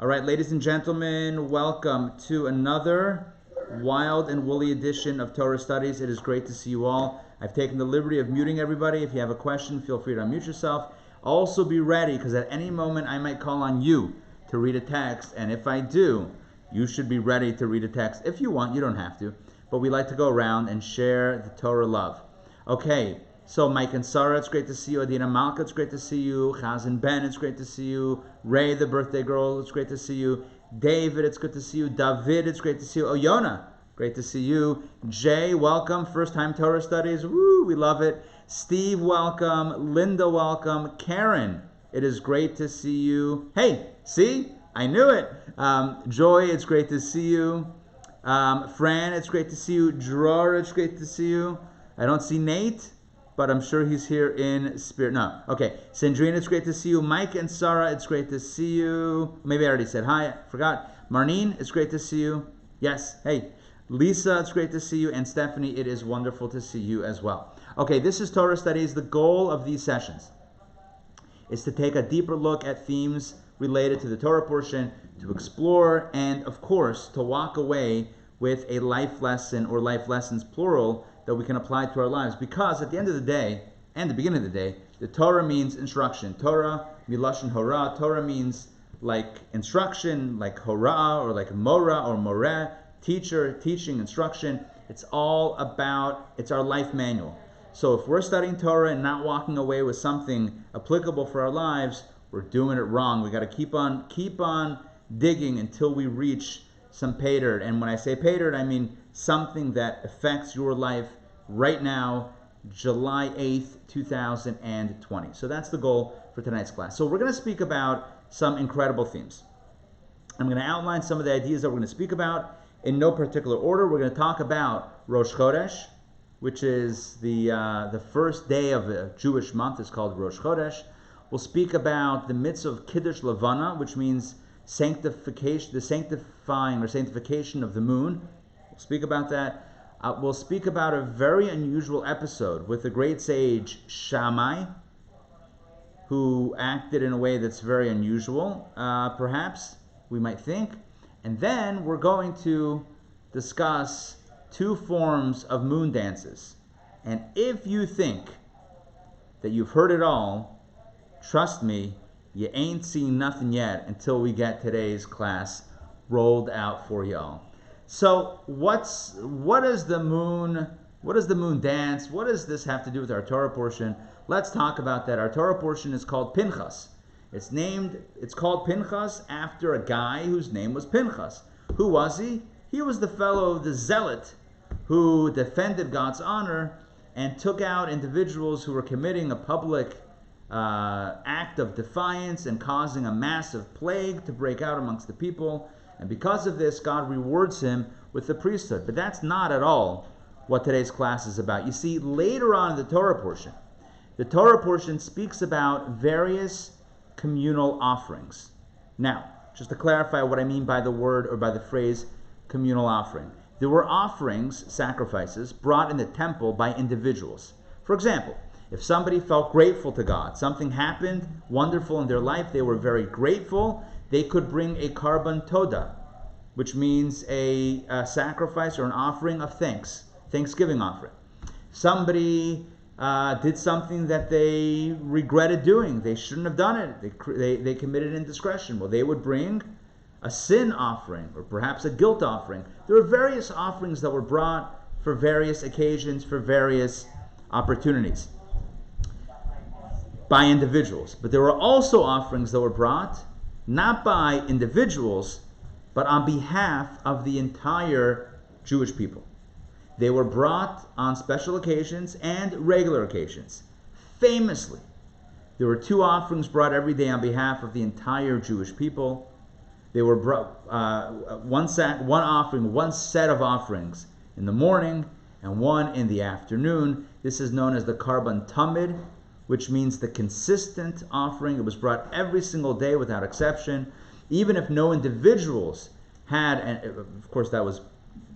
All right, ladies and gentlemen, welcome to another wild and woolly edition of Torah Studies. It is great to see you all. I've taken the liberty of muting everybody. If you have a question, feel free to unmute yourself. Also be ready, because at any moment I might call on you to read a text, and if I do, you should be ready to read a text. If you want, you don't have to, but we like to go around and share the Torah love. Okay, so Mike and Sarah, it's great to see you. Adina Malka, it's great to see you. Chazan Ben, it's great to see you. Ray, the birthday girl, it's great to see you. David, it's good to see you. David, it's great to see you. Oyona, great to see you. Jay, welcome. First time Torah studies. Woo, we love it. Steve, welcome. Linda, welcome. Karen, it is great to see you. Hey, see? I knew it. Joy, it's great to see you. Fran, it's great to see you. Dror, it's great to see you. I don't see Nate, but I'm sure he's here in spirit. No. Okay. Sandrine, it's great to see you. Mike and Sarah, it's great to see you. Maybe I already said hi. I forgot. Marnine, it's great to see you. Yes. Hey. Lisa, it's great to see you. And Stephanie, it is wonderful to see you as well. Okay, this is Torah Studies. The goal of these sessions is to take a deeper look at themes related to the Torah portion, to explore, and of course, to walk away with a life lesson or life lessons, plural, that we can apply to our lives. Because at the end of the day, and the beginning of the day, the Torah means instruction. Torah, milashon hora. Torah means like instruction, like hora, or like mora or moreh, teacher, teaching, instruction. It's all about, it's our life manual. So if we're studying Torah and not walking away with something applicable for our lives, we're doing it wrong. We got to keep on digging until we reach some pay dirt. And when I say pay dirt, I mean something that affects your life right now, July 8th, 2020. So that's the goal for tonight's class. So we're going to speak about some incredible themes. I'm going to outline some of the ideas that we're going to speak about in no particular order. We're going to talk about Rosh Chodesh, which is the first day of a Jewish month. It's called Rosh Chodesh. We'll speak about the mitzvah of Kiddush Levana, which means sanctification, the sanctifying or sanctification of the moon. We'll speak about that. We'll speak about a very unusual episode with the great sage Shammai, who acted in a way that's very unusual, perhaps, we might think. And then we're going to discuss two forms of moon dances. And if you think that you've heard it all, trust me, you ain't seen nothing yet until we get today's class rolled out for y'all. So what is the moon dance? What does this have to do with our Torah portion? Let's talk about that. Our Torah portion is called Pinchas. It's called Pinchas after a guy whose name was Pinchas. Who was he? He was the fellow, the zealot, who defended God's honor and took out individuals who were committing a public act of defiance and causing a massive plague to break out amongst the people. And because of this, God rewards him with the priesthood. But that's not at all what today's class is about. You see, later on in the Torah portion speaks about various communal offerings. Now, just to clarify what I mean by the word or by the phrase communal offering. There were offerings, sacrifices, brought in the temple by individuals. For example, if somebody felt grateful to God, something happened wonderful in their life, they were very grateful, they could bring a karban toda, which means a sacrifice or an offering of thanksgiving offering. Somebody did something that they regretted doing. They shouldn't have done it. They committed indiscretion. Well, they would bring a sin offering or perhaps a guilt offering. There were various offerings that were brought for various occasions, for various opportunities by individuals. But there were also offerings that were brought not by individuals, but on behalf of the entire Jewish people. They were brought on special occasions and regular occasions. Famously, there were two offerings brought every day on behalf of the entire Jewish people. They were brought one set of offerings in the morning and one in the afternoon. This is known as the karban tamid, which means the consistent offering. It was brought every single day without exception, even if no individuals had, and of course that was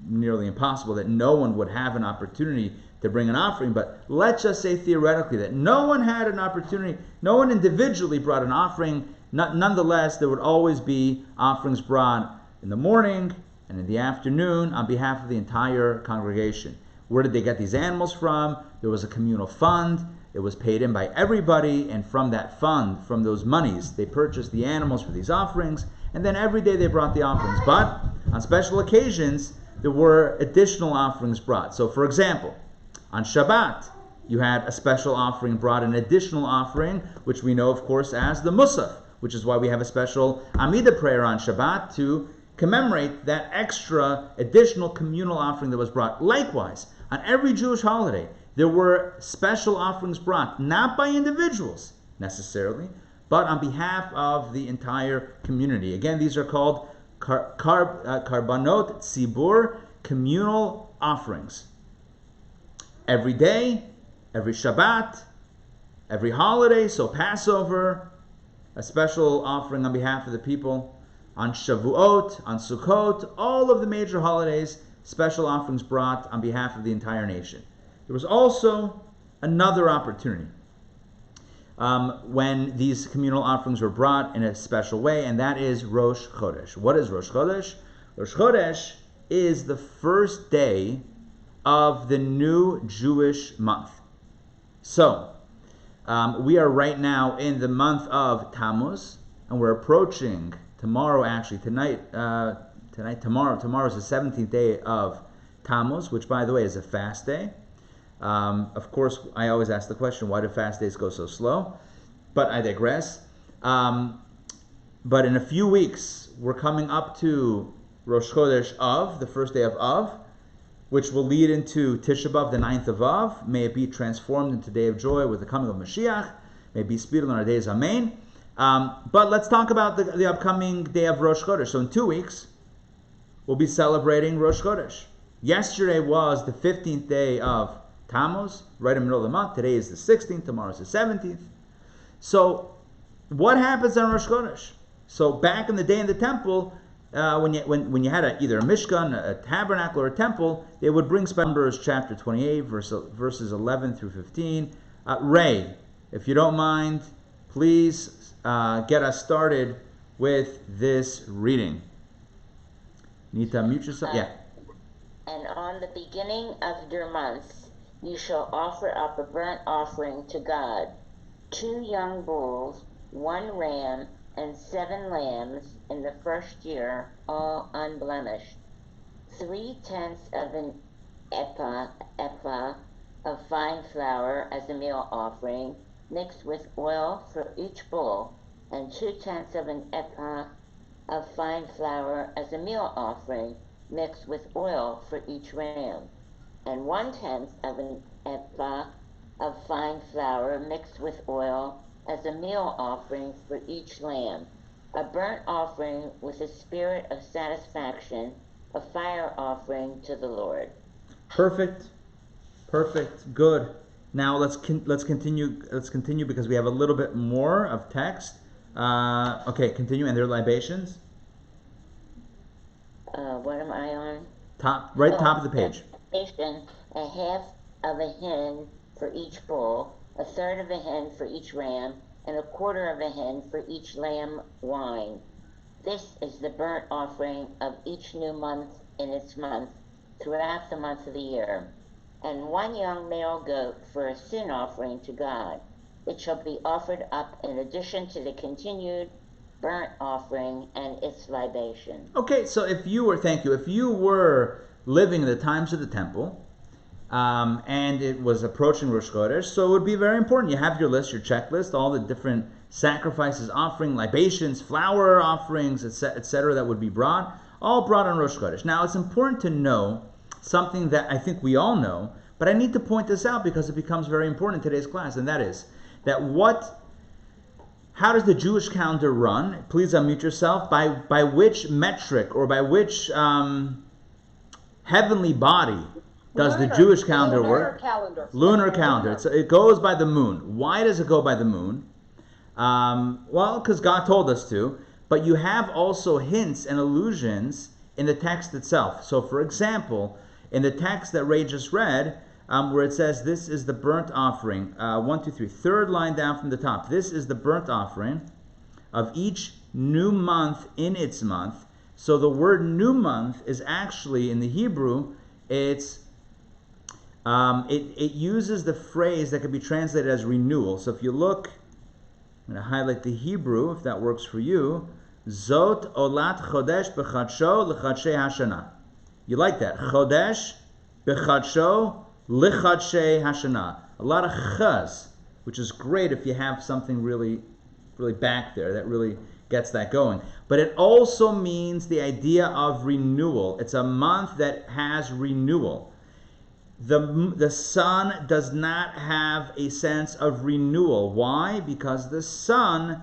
nearly impossible, that no one would have an opportunity to bring an offering, but let's just say theoretically that no one had an opportunity, no one individually brought an offering, Nonetheless, there would always be offerings brought in the morning and in the afternoon on behalf of the entire congregation. Where did they get these animals from? There was a communal fund. It was paid in by everybody, and from that fund, from those monies, they purchased the animals for these offerings, and then every day they brought the offerings. But on special occasions, there were additional offerings brought. So for example, on Shabbat, you had a special offering brought, an additional offering, which we know, of course, as the Musaf, which is why we have a special Amidah prayer on Shabbat to commemorate that extra additional communal offering that was brought. Likewise, on every Jewish holiday, there were special offerings brought, not by individuals necessarily, but on behalf of the entire community. Again, these are called Karbanot Tzibur, communal offerings. Every day, every Shabbat, every holiday, so Passover, a special offering on behalf of the people. On Shavuot, on Sukkot, all of the major holidays, special offerings brought on behalf of the entire nation. There was also another opportunity when these communal offerings were brought in a special way, and that is Rosh Chodesh. What is Rosh Chodesh? Rosh Chodesh is the first day of the new Jewish month. So, we are right now in the month of Tammuz, and we're approaching tomorrow, actually, tomorrow is the 17th day of Tammuz, which, by the way, is a fast day. Of course, I always ask the question, why do fast days go so slow? But I digress. But in a few weeks, we're coming up to Rosh Chodesh Av, the first day of Av, which will lead into Tisha B'Av, the 9th of Av. May it be transformed into Day of Joy with the coming of Mashiach. May it be speedily in our days, Amen. But let's talk about the upcoming day of Rosh Chodesh. So in 2 weeks, we'll be celebrating Rosh Chodesh. Yesterday was the 15th day of Tammuz, right in the middle of the month. Today is the 16th, tomorrow is the 17th. So what happens on Rosh Chodesh? So back in the day in the temple, when you had either a Mishkan, a tabernacle, or a temple, they would bring Numbers chapter 28, verses 11 through 15. Ray, if you don't mind, please get us started with this reading. Need to unmute yourself? Yeah. And on the beginning of your month, you shall offer up a burnt offering to God, 2 young bulls, 1 ram, and 7 lambs in the first year, all unblemished. 3/10 of an ephah of fine flour as a meal offering, mixed with oil for each bull, and 2/10 of an ephah of fine flour as a meal offering, mixed with oil for each ram, and 1/10 of an ephah of fine flour mixed with oil as a meal offering for each lamb, a burnt offering with a spirit of satisfaction, a fire offering to the Lord. Perfect, good. Now let's continue because we have a little bit more of text. Okay, continue. And their libations. What am I on? Top of the page. A half of a hin for each bull, a third of a hin for each ram, and a quarter of a hin for each lamb wine. This is the burnt offering of each new month in its month, throughout the month of the year. And 1 young male goat for a sin offering to God. It shall be offered up in addition to the continued burnt offering and its libation. Okay, so if you were living in the times of the temple, and it was approaching Rosh Chodesh, so it would be very important. You have your list, your checklist, all the different sacrifices, offering, libations, flour offerings, etc. that would be brought, all brought on Rosh Chodesh. Now, it's important to know something that I think we all know, but I need to point this out because it becomes very important in today's class, and that is that how does the Jewish calendar run? Please unmute yourself. By which metric or by which heavenly body does the Jewish calendar work? Lunar calendar. It goes by the moon. Why does it go by the moon? Well, because God told us to. But you have also hints and allusions in the text itself. So, for example, in the text that Ray just read, where it says, this is the burnt offering, 1, 2, 3, third line down from the top. This is the burnt offering of each new month in its month. So the word new month is actually, in the Hebrew, it uses the phrase that can be translated as renewal. So if you look, I'm going to highlight the Hebrew, if that works for you. Zot olat chodesh b'chadsho l'chadshei hashana. You like that? Chodesh b'chadsho l'chadshei hashana. A lot of chaz, which is great if you have something really, really back there that really gets that going. But it also means the idea of renewal. It's a month that has renewal. The sun does not have a sense of renewal. Why? Because the sun,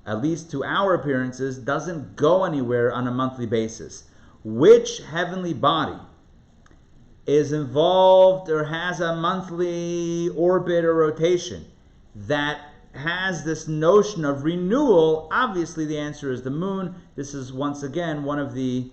at least to our appearances, doesn't go anywhere on a monthly basis. Which heavenly body is involved or has a monthly orbit or rotation that has this notion of renewal? Obviously, the answer is the moon. This is once again one of the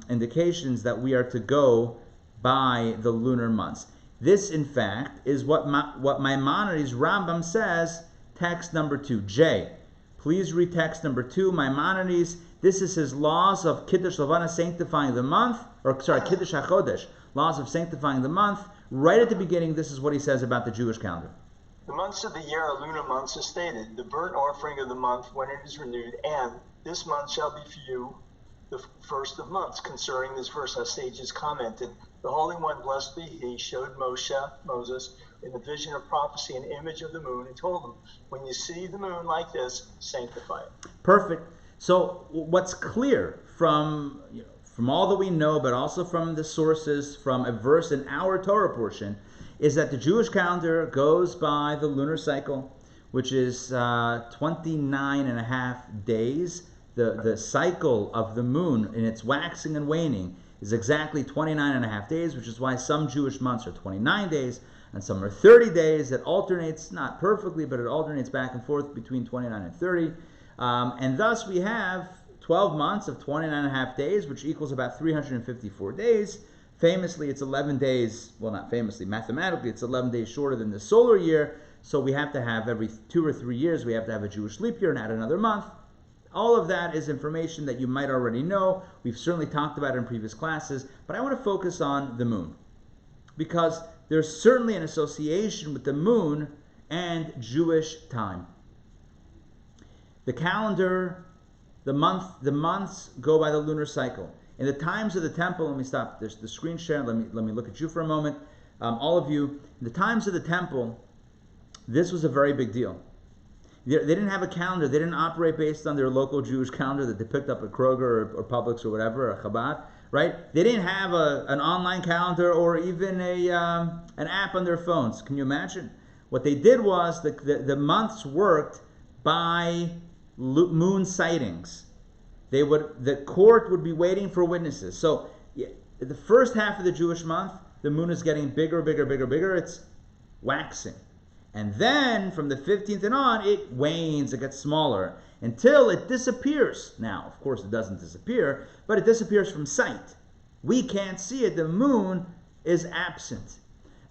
indications that we are to go by the lunar months. This, in fact, is what Maimonides Rambam says. Text number 2. J. Please read text number 2. Maimonides. This is his laws of Kiddush Levana, sanctifying the month, Kiddush HaChodesh, laws of sanctifying the month. Right at the beginning, this is what he says about the Jewish calendar. The months of the year are lunar months, as stated. The burnt offering of the month when it is renewed, and this month shall be for you the first of months. Concerning this verse, our sages commented, the Holy One, blessed be He, showed Moses, in the vision of prophecy, an image of the moon, and told him, when you see the moon like this, sanctify it. Perfect. So what's clear from all that we know, but also from the sources, from a verse in our Torah portion, is that the Jewish calendar goes by the lunar cycle, which is 29 and a half days. The cycle of the moon in its waxing and waning is exactly 29 and a half days, which is why some Jewish months are 29 days and some are 30 days. It alternates, not perfectly, but it alternates back and forth between 29 and 30. And thus we have 12 months of 29 and a half days, which equals about 354 days. Famously, it's 11 days, well, not famously, mathematically, it's 11 days shorter than the solar year. So we have to have every 2 or 3 years, we have to have a Jewish leap year and add another month. All of that is information that you might already know. We've certainly talked about it in previous classes, but I want to focus on the moon, because there's certainly an association with the moon and Jewish time. The calendar, the months go by the lunar cycle. In the times of the temple, let me stop the screen share. Let me look at you for a moment. All of you, in the times of the temple, this was a very big deal. They didn't have a calendar. They didn't operate based on their local Jewish calendar that they picked up at Kroger or Publix or whatever, or Chabad, right? They didn't have an online calendar or even an app on their phones. Can you imagine? What they did was the months worked by moon sightings. The court would be waiting for witnesses. So the first half of the Jewish month, the moon is getting bigger, bigger, bigger, bigger. It's waxing. And then from the 15th and on, it wanes, it gets smaller, until it disappears. Now, of course, it doesn't disappear, but it disappears from sight. We can't see it. The moon is absent.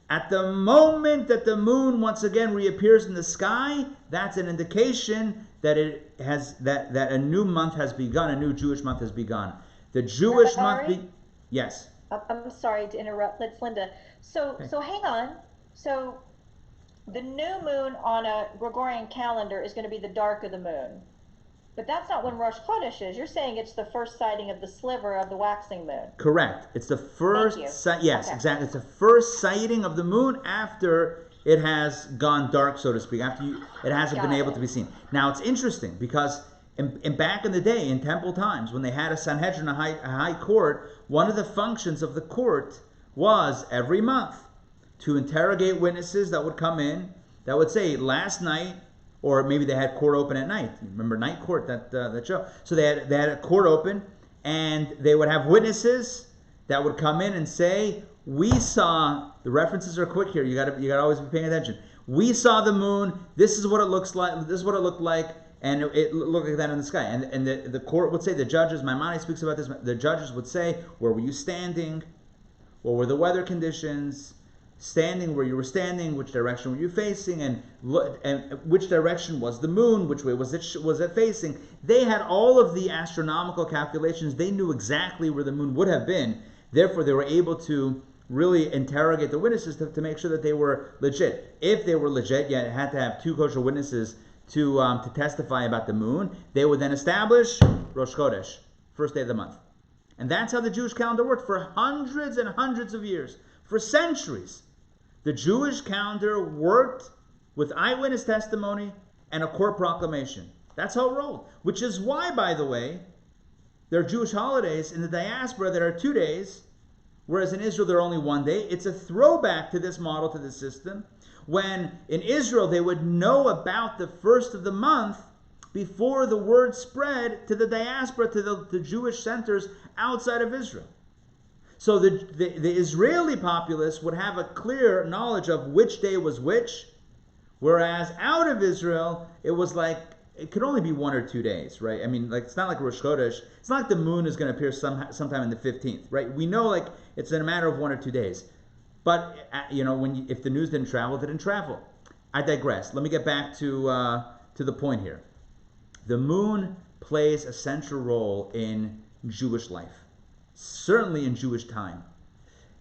At the moment that the moon once again reappears in the sky, that's an indication that that a new month has begun, a new Jewish month has begun. The Jewish month... Yes? I'm sorry to interrupt. Let's Linda. So hang on. So the new moon on a Gregorian calendar is going to be the dark of the moon. But that's not when Rosh Chodesh is. You're saying it's the first sighting of the sliver of the waxing moon. Correct. It's the first... Yes, okay. Exactly. It's the first sighting of the moon after it has gone dark, so to speak, after it hasn't been able to be seen. Now, it's interesting because back in the day, in temple times, when they had a Sanhedrin, a high court, one of the functions of the court was every month to interrogate witnesses that would come in, that would say, last night, or maybe they had court open at night. Remember Night Court, that show? So they had a court open, and they would have witnesses that would come in and say, we saw, the references are quick here, you gotta always be paying attention. We saw the moon, this is what it looks like, this is what it looked like, and it looked like that in the sky. And the court would say, the judges, Maimonides speaks about this, the judges would say, where were you standing? What were the weather conditions? standing where you were standing, which direction were you facing, and which direction was the moon, which way was it facing. They had all of the astronomical calculations. They knew exactly where the moon would have been. Therefore, they were able to really interrogate the witnesses to make sure that they were legit. If they were legit, you had to have 2 kosher witnesses to testify about the moon. They would then establish Rosh Chodesh, first day of the month. And that's how the Jewish calendar worked for hundreds and hundreds of years, for centuries. The Jewish calendar worked with eyewitness testimony and a court proclamation. That's how it rolled. Which is why, by the way, there are Jewish holidays in the diaspora that are 2 days, whereas in Israel they're only 1 day. It's a throwback to this model, to this system, when in Israel they would know about the first of the month before the word spread to the diaspora, to the Jewish centers outside of Israel. So the Israeli populace would have a clear knowledge of which day was which, whereas out of Israel, it was like, it could only be 1 or 2 days, right? I mean, like, it's not like Rosh Chodesh. It's not like the moon is going to appear sometime in the 15th, right? We know, like, it's in a matter of 1 or 2 days. But, if the news didn't travel, it didn't travel. I digress. Let me get back to the point here. The moon plays a central role in Jewish life, certainly in Jewish time.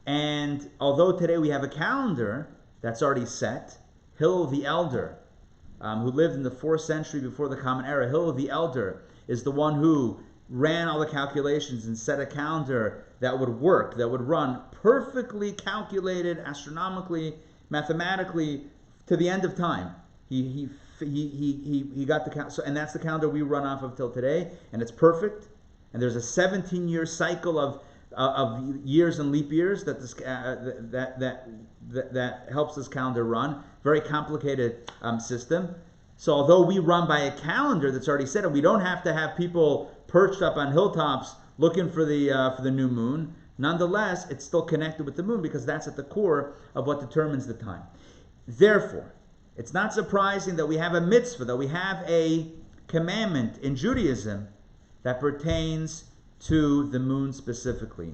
And although today we have a calendar that's already set, Hillel the Elder, who lived in the 4th century before the Common Era, Hillel the Elder is the one who ran all the calculations and set a calendar that would work, that would run perfectly calculated astronomically, mathematically, to the end of time. He got the calendar, and that's the calendar we run off of till today, and it's perfect. And there's a 17-year cycle of years and leap years that this that helps this calendar run. Very complicated system. So although we run by a calendar that's already set, and we don't have to have people perched up on hilltops looking for the new moon, nonetheless, it's still connected with the moon because that's at the core of what determines the time. Therefore, it's not surprising that we have a mitzvah, that we have a commandment in Judaism that pertains to the moon specifically.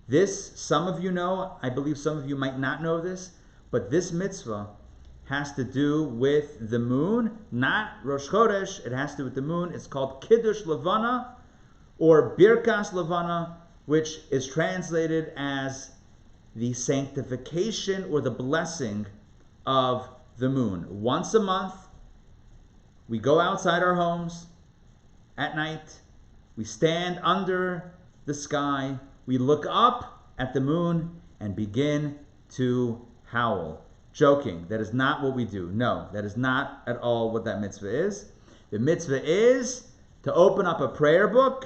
This, some of you know, I believe some of you might not know this, but this mitzvah has to do with the moon, not Rosh Chodesh. It has to do with the moon. It's called Kiddush Levana, or Birkas Levana, which is translated as the sanctification or the blessing of the moon. Once a month, we go outside our homes at night, we stand under the sky, we look up at the moon and begin to howl. Joking, that is not what we do. No, that is not at all what that mitzvah is. The mitzvah is to open up a prayer book,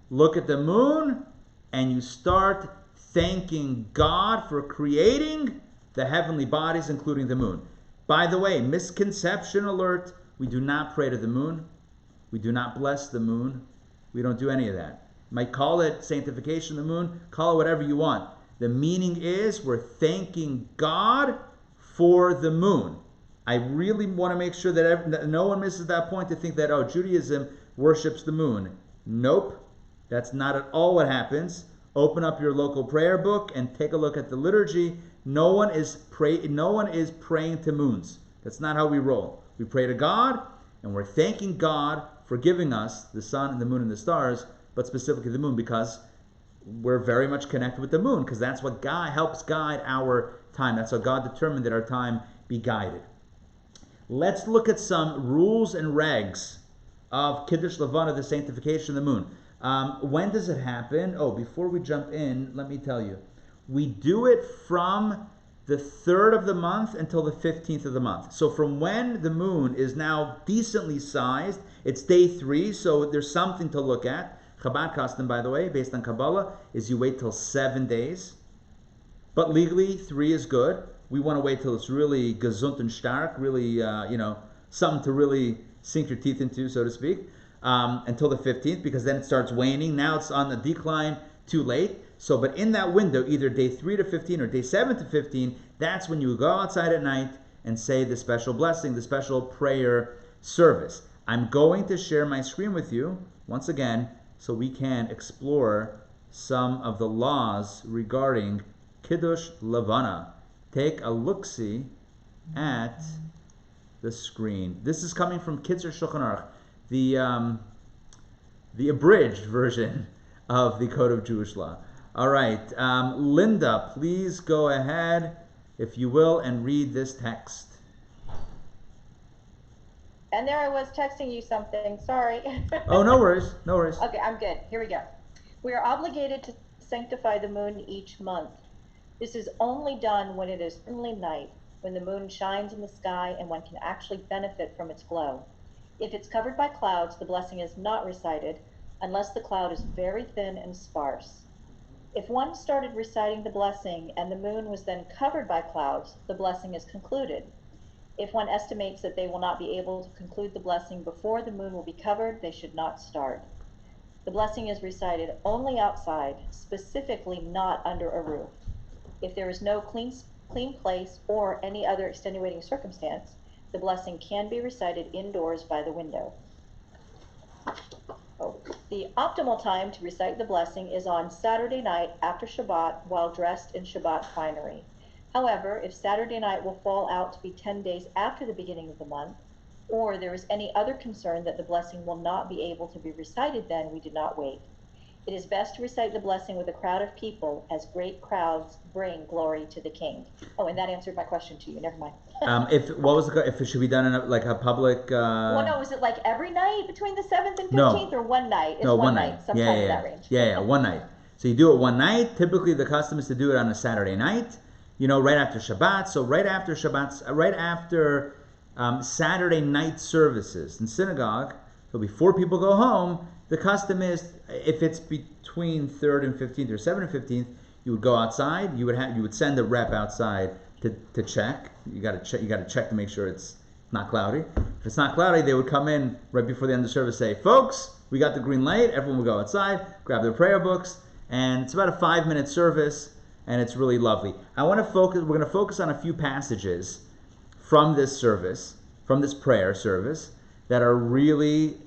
look at the moon, and you start thanking God for creating the heavenly bodies, including the moon. By the way, misconception alert, we do not pray to the moon. We do not bless the moon. We don't do any of that. You might call it sanctification of the moon, call it whatever you want. The meaning is we're thanking God for the moon. I really want to make sure that no one misses that point to think that, Judaism worships the moon. Nope. That's not at all what happens. Open up your local prayer book and take a look at the liturgy. No one is praying to moons. That's not how we roll. We pray to God, and we're thanking God for giving us the sun and the moon and the stars, but specifically the moon, because we're very much connected with the moon, because that's what God helps guide our time. That's how God determined that our time be guided. Let's look at some rules and regs of Kiddush Levana, the sanctification of the moon. When does it happen? Before we jump in, let me tell you. We do it from the 3rd of the month until the 15th of the month. So from when the moon is now decently sized, it's day 3, so there's something to look at. Chabad custom, by the way, based on Kabbalah, is you wait till 7 days. But legally, 3 is good. We want to wait till it's really gesund and stark, really, something to really sink your teeth into, so to speak, until the 15th, because then it starts waning. Now it's on the decline, too late. So, but in that window, either day 3 to 15 or day 7 to 15, that's when you go outside at night and say the special blessing, the special prayer service. I'm going to share my screen with you, once again, so we can explore some of the laws regarding Kiddush Levana. take a look-see at the screen. This is coming from Kitzur Shulchan Aruch, the abridged version of the Code of Jewish Law. All right, Linda, please go ahead, if you will, and read this text. And there I was texting you something. Sorry. Oh, no worries. No worries. Okay, I'm good. Here we go. We are obligated to sanctify the moon each month. This is only done when it is only night, when the moon shines in the sky and one can actually benefit from its glow. If it's covered by clouds, the blessing is not recited unless the cloud is very thin and sparse. If one started reciting the blessing and the moon was then covered by clouds, the blessing is concluded. If one estimates that they will not be able to conclude the blessing before the moon will be covered, they should not start. The blessing is recited only outside, specifically not under a roof. If there is no clean place or any other extenuating circumstance, the blessing can be recited indoors by the window. The optimal time to recite the blessing is on Saturday night after Shabbat while dressed in Shabbat finery. However, if Saturday night will fall out to be 10 days after the beginning of the month, or there is any other concern that the blessing will not be able to be recited then, we do not wait. It is best to recite the blessing with a crowd of people, as great crowds bring glory to the King. Oh, and that answered my question to you. Never mind. If it should be done in a public? Well, no, was it like every night between the 7th and 15th, or one night? It's one night, sometime in that range. Yeah, one night. So you do it one night. Typically, the custom is to do it on a Saturday night. Right after Shabbat. So right after Saturday night services in synagogue, so before people go home, the custom is, if it's between 3rd and 15th or 7th and 15th, you would go outside. You would send a rep outside to check. You got to check to make sure it's not cloudy. If it's not cloudy, they would come in right before the end of the service, say, "Folks, we got the green light." Everyone would go outside, grab their prayer books, and it's about a 5-minute service, and it's really lovely. We're going to focus on a few passages from this service, from this prayer service, that are really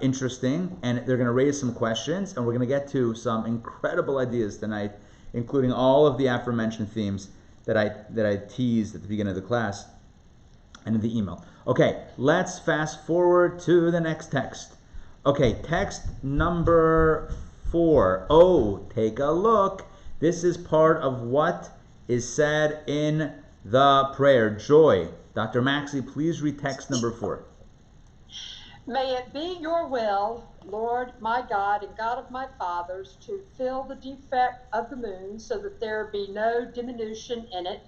interesting, and they're going to raise some questions, and we're going to get to some incredible ideas tonight, including all of the aforementioned themes that I teased at the beginning of the class and in the email. Okay, let's fast forward to the next text. Okay, text number 4. Oh, take a look. This is part of what is said in the prayer. Joy. Dr. Maxey, please read text number 4. May it be your will, Lord my God and God of my fathers, to fill the defect of the moon so that there be no diminution in it,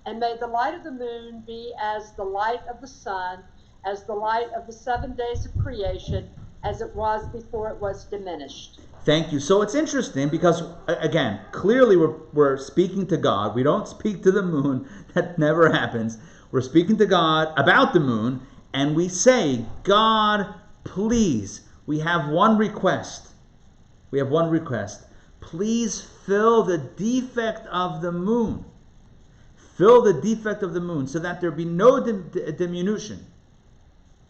and may the light of the moon be as the light of the sun, as the light of the 7 days of creation, as it was before it was diminished. Thank you. So it's interesting because, again, clearly we're speaking to God. We don't speak to the moon. That never happens. We're speaking to God about the moon, and we say, "God, please, we have one request. We have one request. Please fill the defect of the moon. Fill the defect of the moon so that there be no diminution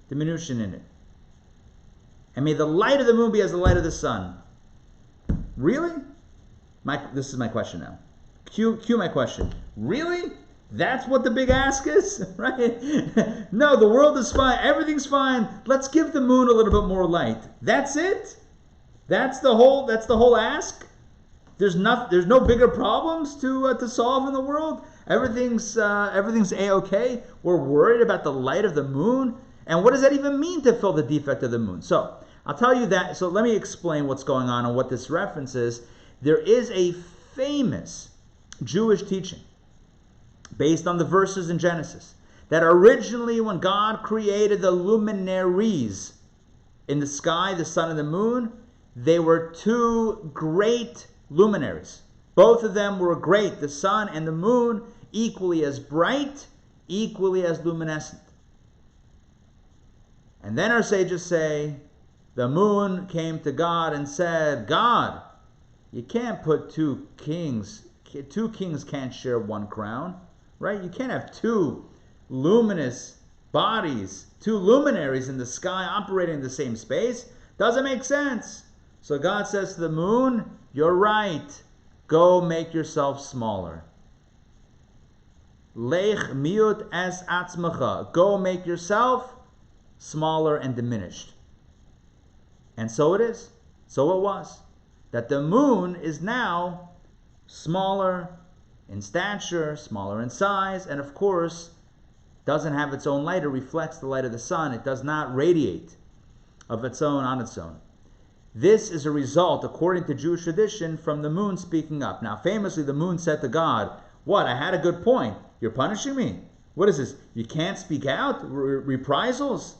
in it. And may the light of the moon be as the light of the sun." Really? This is my question now. Cue my question. Really? That's what the big ask is? Right? No, the world is fine. Everything's fine. Let's give the moon a little bit more light. That's it? That's the whole ask? There's no bigger problems to solve in the world? Everything's A-okay? We're worried about the light of the moon? And what does that even mean, to fill the defect of the moon? So, I'll tell you that. So let me explain what's going on and what this reference is. There is a famous Jewish teaching based on the verses in Genesis that originally, when God created the luminaries in the sky, the sun and the moon, they were two great luminaries. Both of them were great, the sun and the moon, equally as bright, equally as luminescent. And then our sages say, the moon came to God and said, "God, you can't put two kings can't share one crown, right? You can't have two luminous bodies, two luminaries in the sky operating in the same space. Doesn't make sense." So God says to the moon, "You're right. Go make yourself smaller." Lech miut es atzmacha. Go make yourself smaller and diminished. And so it is. So it was. That the moon is now smaller in stature, smaller in size, and of course, doesn't have its own light. It reflects the light of the sun. It does not radiate of its own on its own. This is a result, according to Jewish tradition, from the moon speaking up. Now, famously, the moon said to God, "What? I had a good point. You're punishing me. What is this? You can't speak out? Reprisals?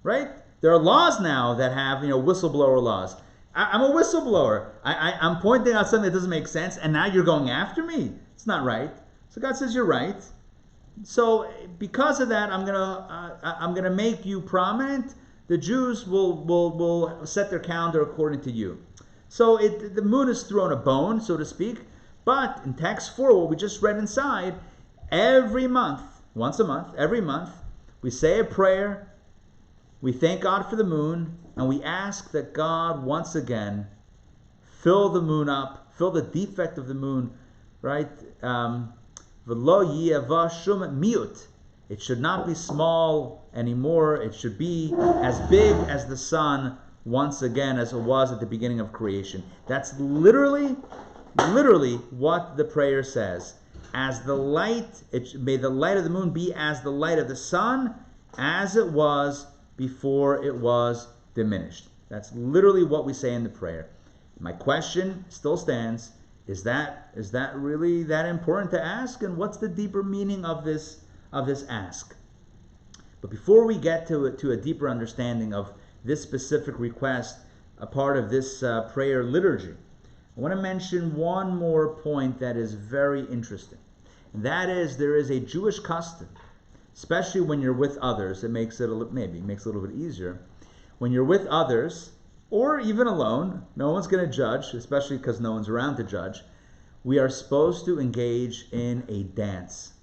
Right? There are laws now that have, whistleblower laws. I'm a whistleblower. I'm pointing out something that doesn't make sense, and now you're going after me. It's not right." So God says, "You're right. So because of that, I'm gonna make you prominent. The Jews will set their calendar according to you." So the moon is thrown a bone, so to speak. But in text 4, what we just read inside, every month, once a month, every month, we say a prayer. We thank God for the moon, and we ask that God once again fill the moon up, fill the defect of the moon, right? V'lo yiyava shum miut. It should not be small anymore. It should be as big as the sun once again as it was at the beginning of creation. That's literally what the prayer says. As the light, may the light of the moon be as the light of the sun, as it was before it was diminished. That's literally what we say in the prayer. My question still stands: Is that really that important to ask? And what's the deeper meaning of this ask? But before we get to a deeper understanding of this specific request, a part of this prayer liturgy, I want to mention one more point that is very interesting. And that is, there is a Jewish custom, especially when you're with others. It makes it a little bit easier. When you're with others, or even alone, no one's going to judge, especially because no one's around to judge. We are supposed to engage in a dance.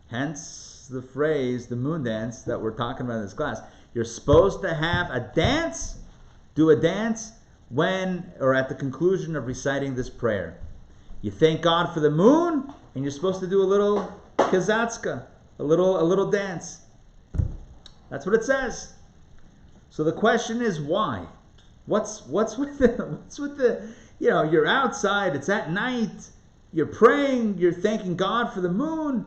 Hence the phrase, the moon dance, that we're talking about in this class. You're supposed to have a dance, do a dance, when, or at the conclusion of reciting this prayer. You thank God for the moon, and you're supposed to do a little kazatzka, a little dance. That's what it says. So the question is, why? What's with the you're outside, it's at night, you're praying, you're thanking God for the moon.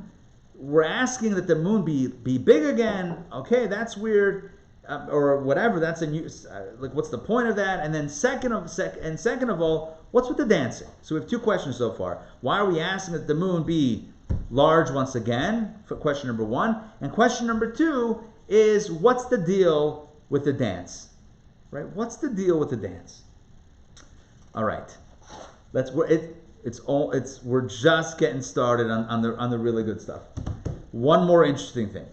We're asking that the moon be big again. Okay, that's weird, or whatever. That's a new. What's the point of that? And then second of all, what's with the dancing? So we have two questions so far. Why are we asking that the moon be large once again? For question number one, and question number two is, what's the deal with the dance? Right? What's the deal with the dance? All right, we're just getting started on the really good stuff. One more interesting thing.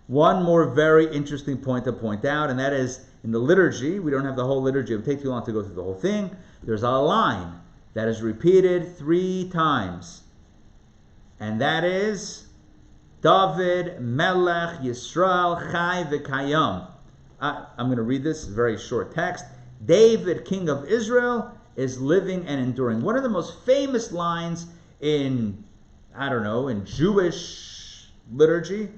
One more very interesting point to point out, and that is in the liturgy. We don't have the whole liturgy. It would take too long to go through the whole thing. There's a line that is repeated 3 times, and that is David Melech Yisrael Chai V'Kayam. I'm going to read this very short text. David, king of Israel, is living and enduring. One of the most famous lines in Jewish liturgy.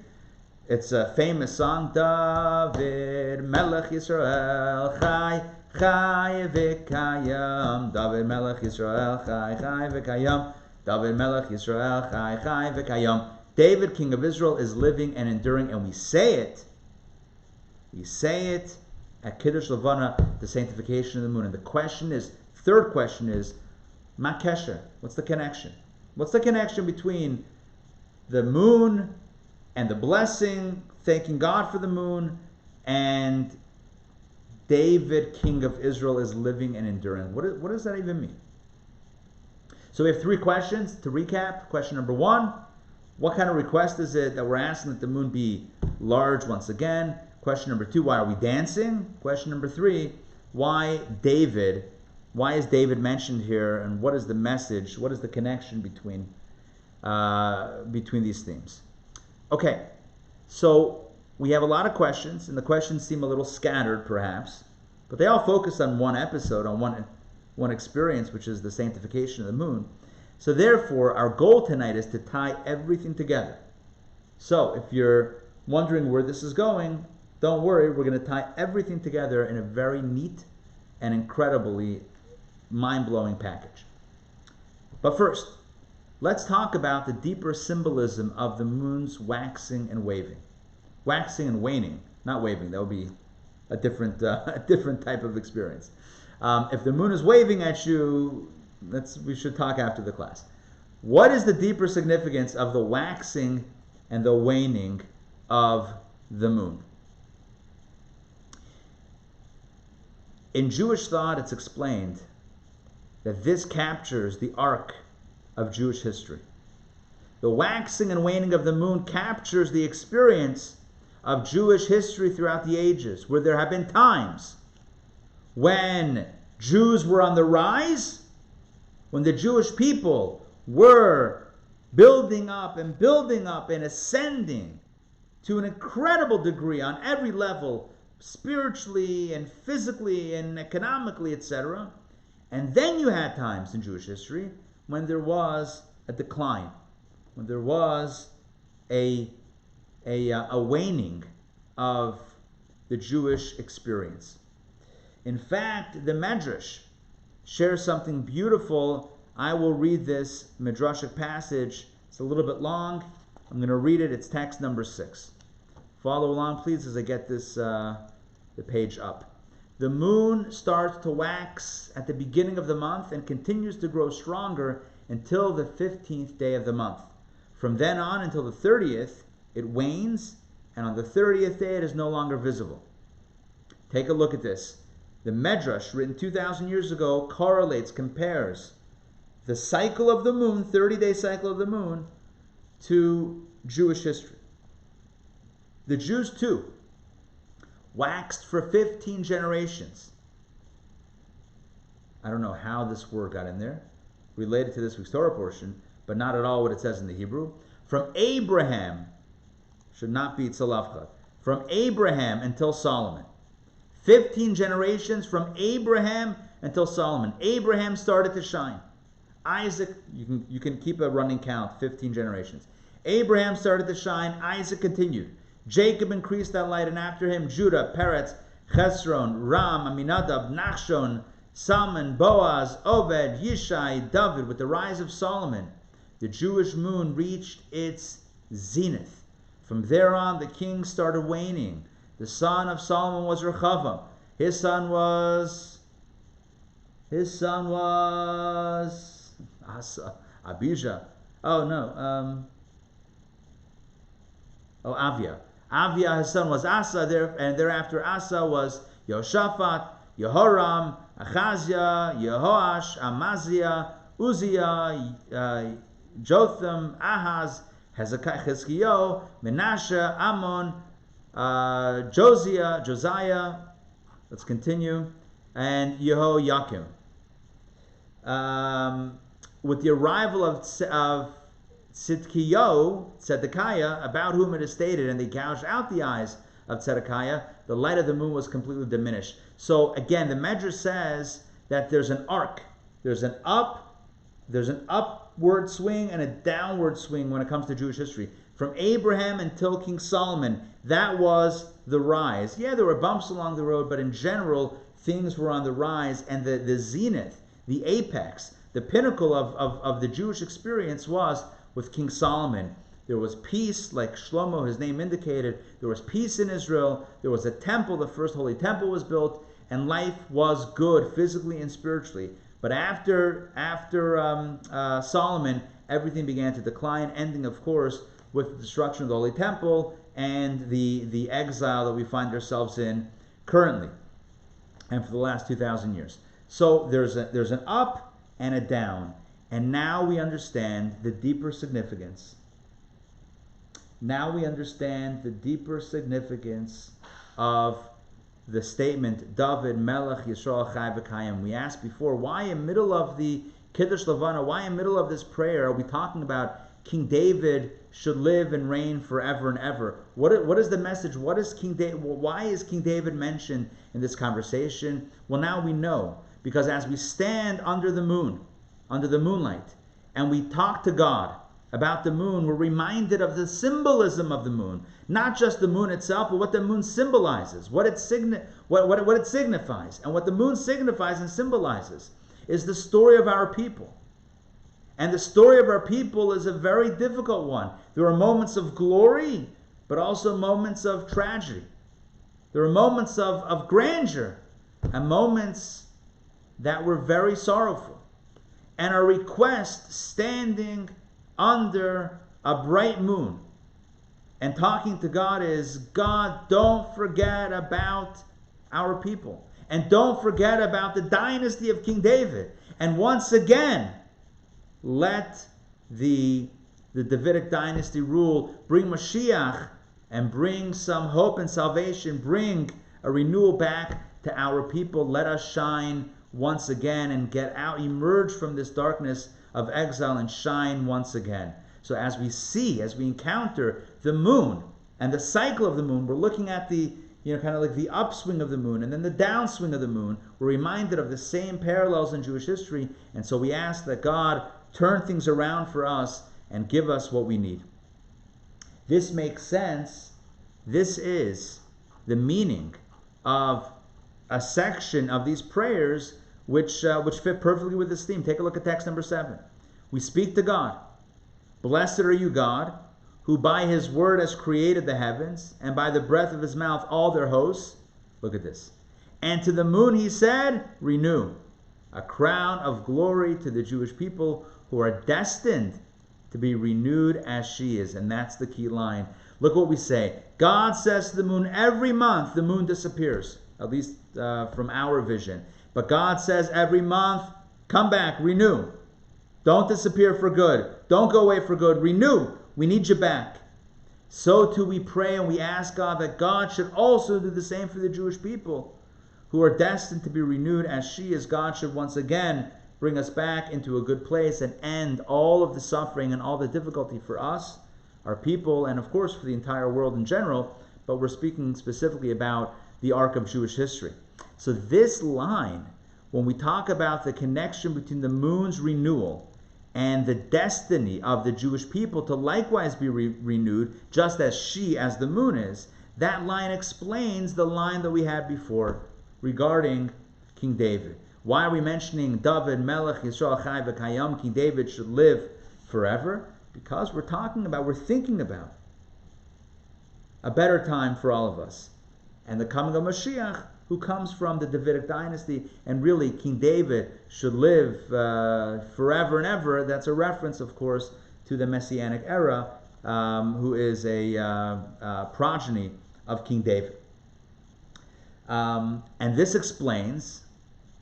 It's a famous song. David Melech Yisrael Chai Chai V'Kayam. David Melech Yisrael Chai Chai V'Kayam. David Melech Yisrael Chai Chai V'Kayam. David, king of Israel, is living and enduring, and we say it at Kiddush Levana, the sanctification of the moon. And the third question is, Ma Kesher? What's the connection? What's the connection between the moon and the blessing, thanking God for the moon, and David, king of Israel, is living and enduring? What does that even mean? So we have 3 questions to recap. Question number 1, what kind of request is it that we're asking that the moon be large once again? Question number 2, why are we dancing? Question number 3, why is David mentioned here, and what is the message? What is the connection between these themes? Okay, so we have a lot of questions, and the questions seem a little scattered perhaps, but they all focus on one episode, on one experience, which is the sanctification of the moon. So therefore, our goal tonight is to tie everything together. So if you're wondering where this is going, don't worry, we're going to tie everything together in a very neat and incredibly mind-blowing package. But first, let's talk about the deeper symbolism of the moon's waxing and waving. Waxing and waning, not waving, that would be a different type of experience. If the moon is waving at you, we should talk after the class. What is the deeper significance of the waxing and the waning of the moon? In Jewish thought, it's explained that this captures the arc of Jewish history. The waxing and waning of the moon captures the experience of Jewish history throughout the ages, where there have been times when Jews were on the rise, when the Jewish people were building up and ascending to an incredible degree on every level, spiritually and physically and economically, etc. And then you had times in Jewish history when there was a decline, when there was a waning of the Jewish experience. In fact, the Medrash shares something beautiful. I will read this Midrashic passage. It's a little bit long. I'm going to read it. It's text number 6. Follow along, please, as I get this the page up. The moon starts to wax at the beginning of the month and continues to grow stronger until the 15th day of the month. From then on until the 30th, it wanes, and on the 30th day it is no longer visible. Take a look at this. The Medrash, written 2,000 years ago, compares the cycle of the moon, 30-day cycle of the moon, to Jewish history. The Jews, too, waxed for 15 generations. I don't know how this word got in there, related to this week's Torah portion, but not at all what it says in the Hebrew. From Abraham, should not be Tzalafcha, from Abraham until Solomon. 15 generations from Abraham until Solomon. Abraham started to shine. Isaac, you can keep a running count, 15 generations. Abraham started to shine, Isaac continued. Jacob increased that light, and after him, Judah, Peretz, Chesron, Ram, Aminadab, Nachshon, Salmon, Boaz, Obed, Yishai, David. With the rise of Solomon, the Jewish moon reached its zenith. From there on, the kings started waning. The son of Solomon was Rechavam. His son was Asa, Abijah. Avia. Avia, his son, was Asa, and thereafter Asa was Yoshaphat, Yehoram, Achaziah, Yehoash, Amaziah, Uzziah, Jotham, Ahaz, Hezekiah, Menashe, Ammon, Josiah, let's continue, and Yehoiakim. With the arrival of Zedekiah, about whom it is stated, and they gouged out the eyes of Zedekiah, the light of the moon was completely diminished. So again, the Medrash says that there's an arc. There's an upward swing and a downward swing when it comes to Jewish history. From Abraham until King Solomon, that was the rise. Yeah, there were bumps along the road, but in general, things were on the rise, and the zenith, the apex, the pinnacle of the Jewish experience was with King Solomon. There was peace, like Shlomo, his name indicated. There was peace in Israel. There was a temple, the first holy temple was built, and life was good physically and spiritually. But after Solomon, everything began to decline, ending, of course, with the destruction of the holy temple and the exile that we find ourselves in currently, and for the last 2,000 years. So there's an up and a down. And now we understand the deeper significance. Now we understand the deeper significance of the statement, David Melech Yisrael Chai V'Kayim. We asked before, why in middle of the Kiddush Levana, why in middle of this prayer are we talking about King David should live and reign forever and ever? What is the message? Why is King David mentioned in this conversation? Well, now we know, because as we stand under the moonlight, and we talk to God, about the moon, we're reminded of the symbolism of the moon. Not just the moon itself, but what the moon symbolizes, what it signifies. And what the moon signifies and symbolizes is the story of our people. And the story of our people is a very difficult one. There are moments of glory, but also moments of tragedy. There are moments of grandeur and moments that were very sorrowful. And our request standing under a bright moon and talking to God is, God, don't forget about our people. And don't forget about the dynasty of King David. And once again, let the Davidic dynasty rule, bring Mashiach, and bring some hope and salvation, bring a renewal back to our people. Let us shine once again and get out, emerge from this darkness of exile and shine once again. So as we encounter the moon and the cycle of the moon, we're looking at the, kind of like the upswing of the moon and then the downswing of the moon. We're reminded of the same parallels in Jewish history, and so we ask that God turn things around for us and give us what we need. This makes sense. This is the meaning of a section of these prayers which fit perfectly with this theme. Take a look at text number 7. We speak to God. Blessed are you, God, who by his word has created the heavens, and by the breath of his mouth all their hosts. Look at this. And to the moon he said, renew. A crown of glory to the Jewish people who are destined to be renewed as she is. And that's the key line. Look what we say. God says to the moon, every month the moon disappears, at least from our vision. But God says every month, come back, renew. Don't disappear for good. Don't go away for good. Renew. We need you back. So too we pray and we ask God that God should also do the same for the Jewish people who are destined to be renewed as she is. God should once again bring us back into a good place and end all of the suffering and all the difficulty for us, our people, and of course for the entire world in general, but we're speaking specifically about the arc of Jewish history. So this line, when we talk about the connection between the moon's renewal and the destiny of the Jewish people to likewise be renewed, just as she, as the moon is, that line explains the line that we had before regarding King David. Why are we mentioning David, Melech, Yisrael, Chai, V'Kayam, King David should live forever? Because we're thinking about a better time for all of us. And the coming of Mashiach, who comes from the Davidic dynasty, and really King David should live forever and ever. That's a reference, of course, to the Messianic era, who is a progeny of King David. And this explains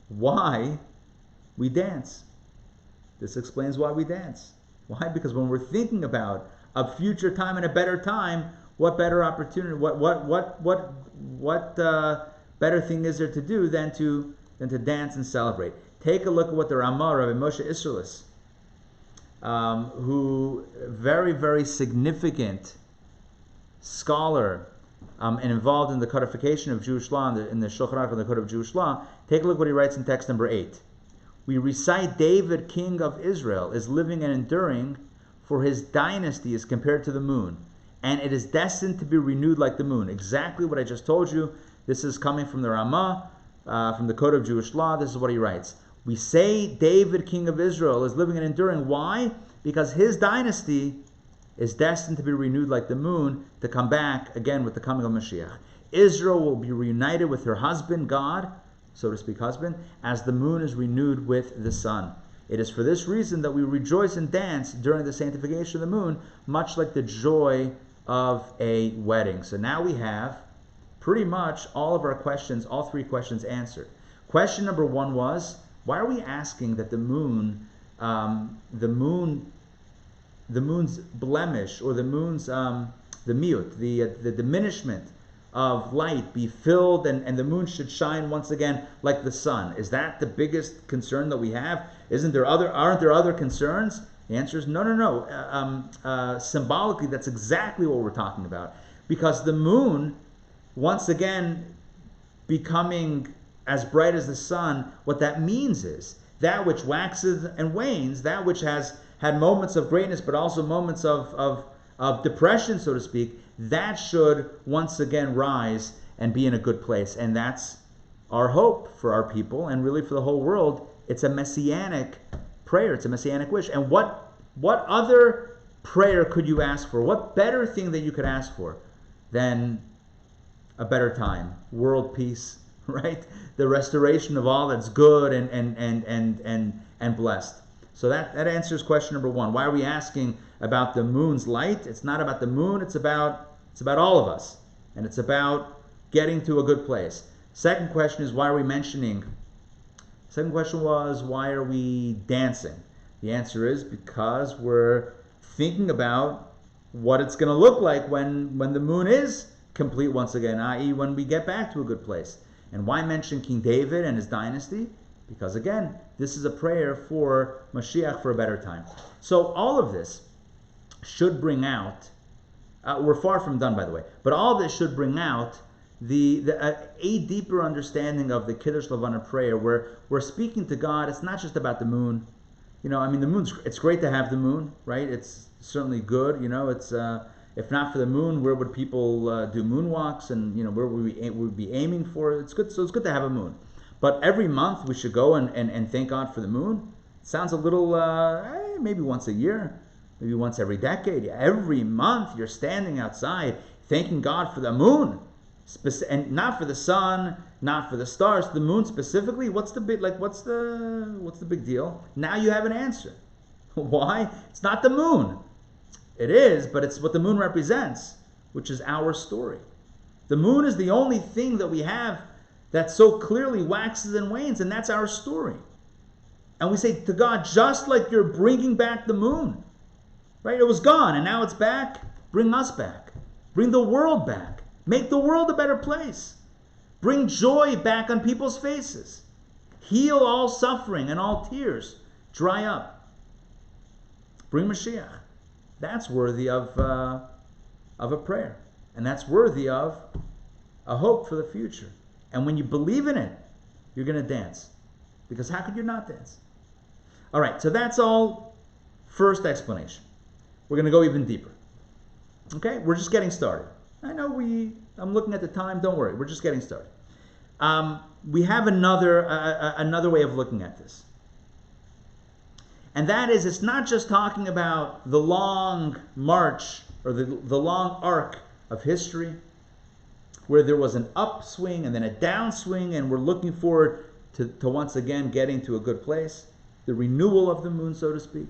why we dance. This explains why we dance. Why? Because when we're thinking about a future time and a better time, what better opportunity? What better thing is there to do than to dance and celebrate? Take a look at what the Ramah, Rabbi Moshe Isserles, who very, very significant scholar and involved in the codification of Jewish law, in the Shulchan Aruch and the Code of Jewish Law. Take a look what he writes in text number 8. We recite David, king of Israel, is living and enduring, for his dynasty is compared to the moon, and it is destined to be renewed like the moon. Exactly what I just told you. This is coming from the Ramah, from the Code of Jewish Law. This is what he writes. We say David, king of Israel, is living and enduring. Why? Because his dynasty is destined to be renewed like the moon, to come back again with the coming of Mashiach. Israel will be reunited with her husband, God, so to speak, husband, as the moon is renewed with the sun. It is for this reason that we rejoice and dance during the sanctification of the moon, much like the joy of a wedding. So now we have pretty much all of our questions, all 3 questions answered. Question number 1 was, why are we asking that the moon's blemish, or the moon's the miut, the diminishment of light be filled, and the moon should shine once again like the sun? Is that the biggest concern that we have? Aren't there other concerns? The answer is no. Symbolically, that's exactly what we're talking about, because the moon, once again, becoming as bright as the sun, what that means is that which waxes and wanes, that which has had moments of greatness, but also moments of depression, so to speak, that should once again rise and be in a good place. And that's our hope for our people and really for the whole world. It's a messianic prayer. It's a messianic wish. And what other prayer could you ask for? What better thing that you could ask for than a better time, world peace, right? The restoration of all that's good and blessed. So that answers question number one. Why are we asking about the moon's light? It's not about the moon. It's about all of us, and it's about getting to a good place. Second question is, why are we mentioning? Second question was, why are we dancing? The answer is because we're thinking about what it's going to look like when the moon is complete once again, i.e. when we get back to a good place. And why mention King David and his dynasty? Because again, this is a prayer for Mashiach, for a better time. So all of this should bring out, we're far from done by the way, but all of this should bring out a deeper understanding of the Kiddush Levana prayer, where we're speaking to God. It's not just about the moon. The moon's, it's great to have the moon, right? It's certainly good. It's if not for the moon, where would people do moonwalks, and where would we be aiming for? It's good. So it's good to have a moon. But every month we should go and thank God for the moon. It sounds a little maybe once a year, maybe once every decade. Every month you're standing outside thanking God for the moon. And not for the sun, not for the stars, the moon specifically. What's the big deal? Now you have an answer. Why? It's not the moon. It is, but it's what the moon represents, which is our story. The moon is the only thing that we have that so clearly waxes and wanes, and that's our story. And we say to God, just like you're bringing back the moon, right? It was gone, and now it's back. Bring us back. Bring the world back. Make the world a better place. Bring joy back on people's faces. Heal all suffering and all tears. Dry up. Bring Mashiach. That's worthy of a prayer. And that's worthy of a hope for the future. And when you believe in it, you're going to dance. Because how could you not dance? All right, so that's all first explanation. We're going to go even deeper. Okay, we're just getting started. I know I'm looking at the time. Don't worry, we're just getting started. We have another way of looking at this. And that is, it's not just talking about the long march or the long arc of history where there was an upswing and then a downswing, and we're looking forward to once again getting to a good place. The renewal of the moon, so to speak.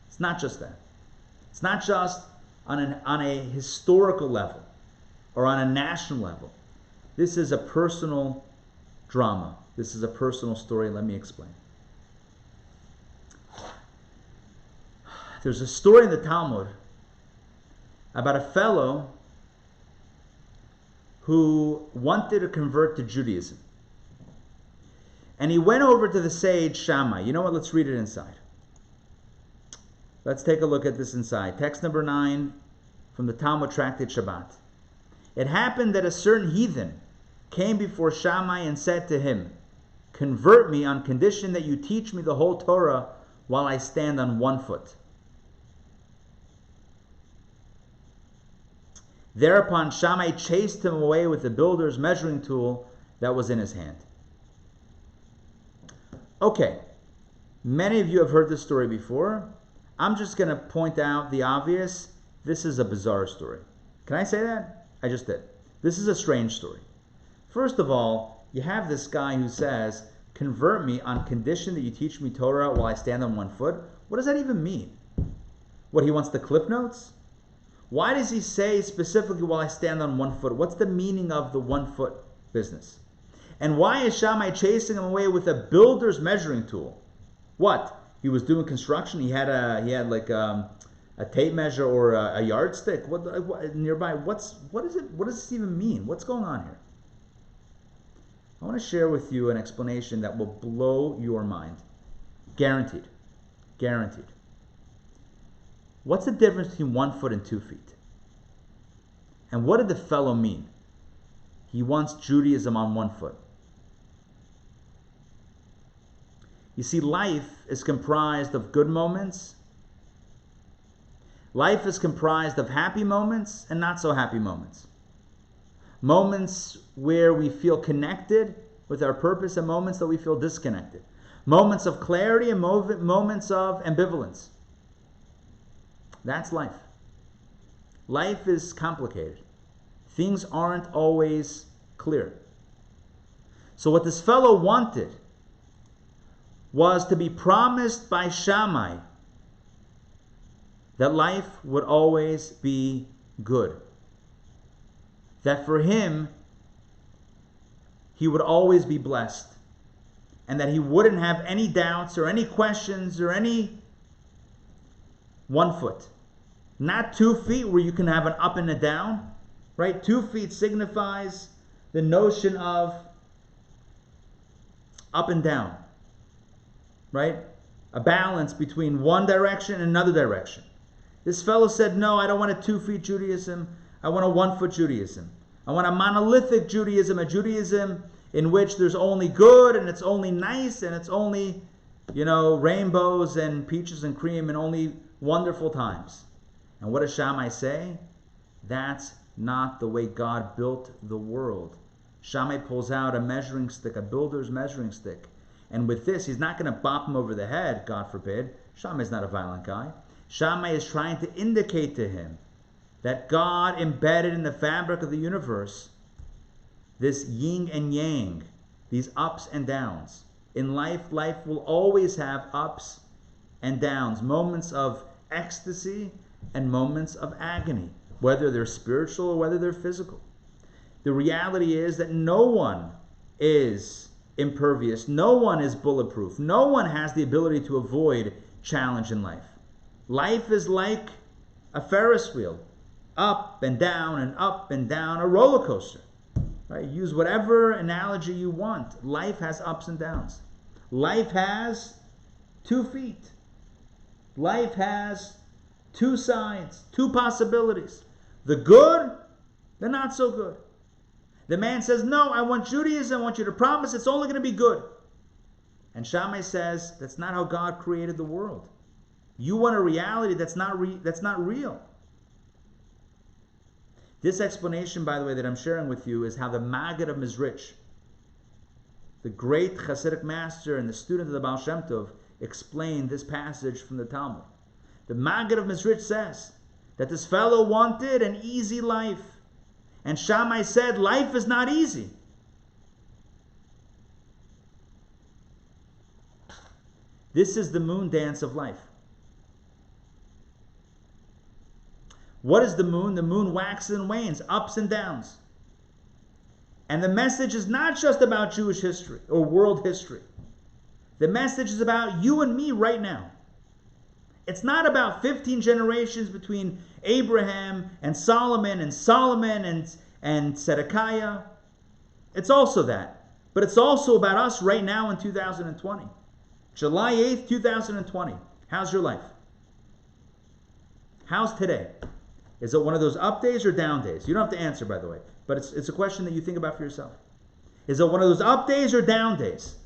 It's not just that. It's not just on a historical level or on a national level. This is a personal drama. This is a personal story. Let me explain. There's a story in the Talmud about a fellow who wanted to convert to Judaism. And he went over to the sage Shammai. You know what? Let's read it inside. Let's take a look at this inside. Text number 9 from the Talmud Tractate Shabbat. It happened that a certain heathen came before Shammai and said to him, "Convert me on condition that you teach me the whole Torah while I stand on one foot." Thereupon Shammai chased him away with the builder's measuring tool that was in his hand. Okay, many of you have heard this story before. I'm just going to point out the obvious. This is a bizarre story. Can I say that? I just did. This is a strange story. First of all, you have this guy who says, "Convert me on condition that you teach me Torah while I stand on one foot." What does that even mean? What, he wants the Cliff Notes? Why does he say specifically while I stand on one foot? What's the meaning of the 1 foot business? And why is Shammai chasing him away with a builder's measuring tool? What? He was doing construction. He had like a tape measure or a yardstick. What nearby? What is it? What does this even mean? What's going on here? I want to share with you an explanation that will blow your mind. Guaranteed. Guaranteed. What's the difference between 1 foot and 2 feet? And what did the fellow mean? He wants Judaism on 1 foot. You see, life is comprised of good moments Life is comprised of happy moments and not so happy moments. Moments where we feel connected with our purpose and moments that we feel disconnected. Moments of clarity and moments of ambivalence. That's life. Life is complicated. Things aren't always clear. So what this fellow wanted was to be promised by Shammai that life would always be good. That for him, he would always be blessed. And that he wouldn't have any doubts or any questions or any 1 foot. Not 2 feet where you can have an up and a down. Right? 2 feet signifies the notion of up and down. Right? A balance between one direction and another direction. This fellow said, no, I don't want a 2 feet Judaism. I want a 1 foot Judaism. I want a monolithic Judaism, a Judaism in which there's only good and it's only nice and it's only, rainbows and peaches and cream and only wonderful times. And what does Shammai say? That's not the way God built the world. Shammai pulls out a measuring stick, a builder's measuring stick. And with this, he's not going to bop him over the head, God forbid. Shammai's not a violent guy. Shammai is trying to indicate to him that God embedded in the fabric of the universe this yin and yang, these ups and downs. In life will always have ups and downs, moments of ecstasy and moments of agony, whether they're spiritual or whether they're physical. The reality is that no one is impervious, no one is bulletproof, no one has the ability to avoid challenge in life. Life is like a Ferris wheel, up and down, a roller coaster. Right? Use whatever analogy you want. Life has ups and downs. Life has 2 feet. Life has 2 sides, 2 possibilities. The good, the not so good. The man says, no, I want Judaism, I want you to promise it's only going to be good. And Shammai says, that's not how God created the world. You want a reality that's not real. This explanation, by the way, that I'm sharing with you is how the Maggid of Mizrich, the great Hasidic master and the student of the Baal Shem Tov, explained this passage from the Talmud. The Maggid of Mizrich says that this fellow wanted an easy life. And Shammai said, life is not easy. This is the moon dance of life. What is the moon? The moon waxes and wanes, ups and downs. And the message is not just about Jewish history or world history. The message is about you and me right now. It's not about 15 generations between Abraham and Solomon and Zedekiah. It's also that. But it's also about us right now in 2020. July 8th, 2020. How's your life? How's today? Is it one of those up days or down days? You don't have to answer, by the way. But it's a question that you think about for yourself. Is it one of those up days or down days?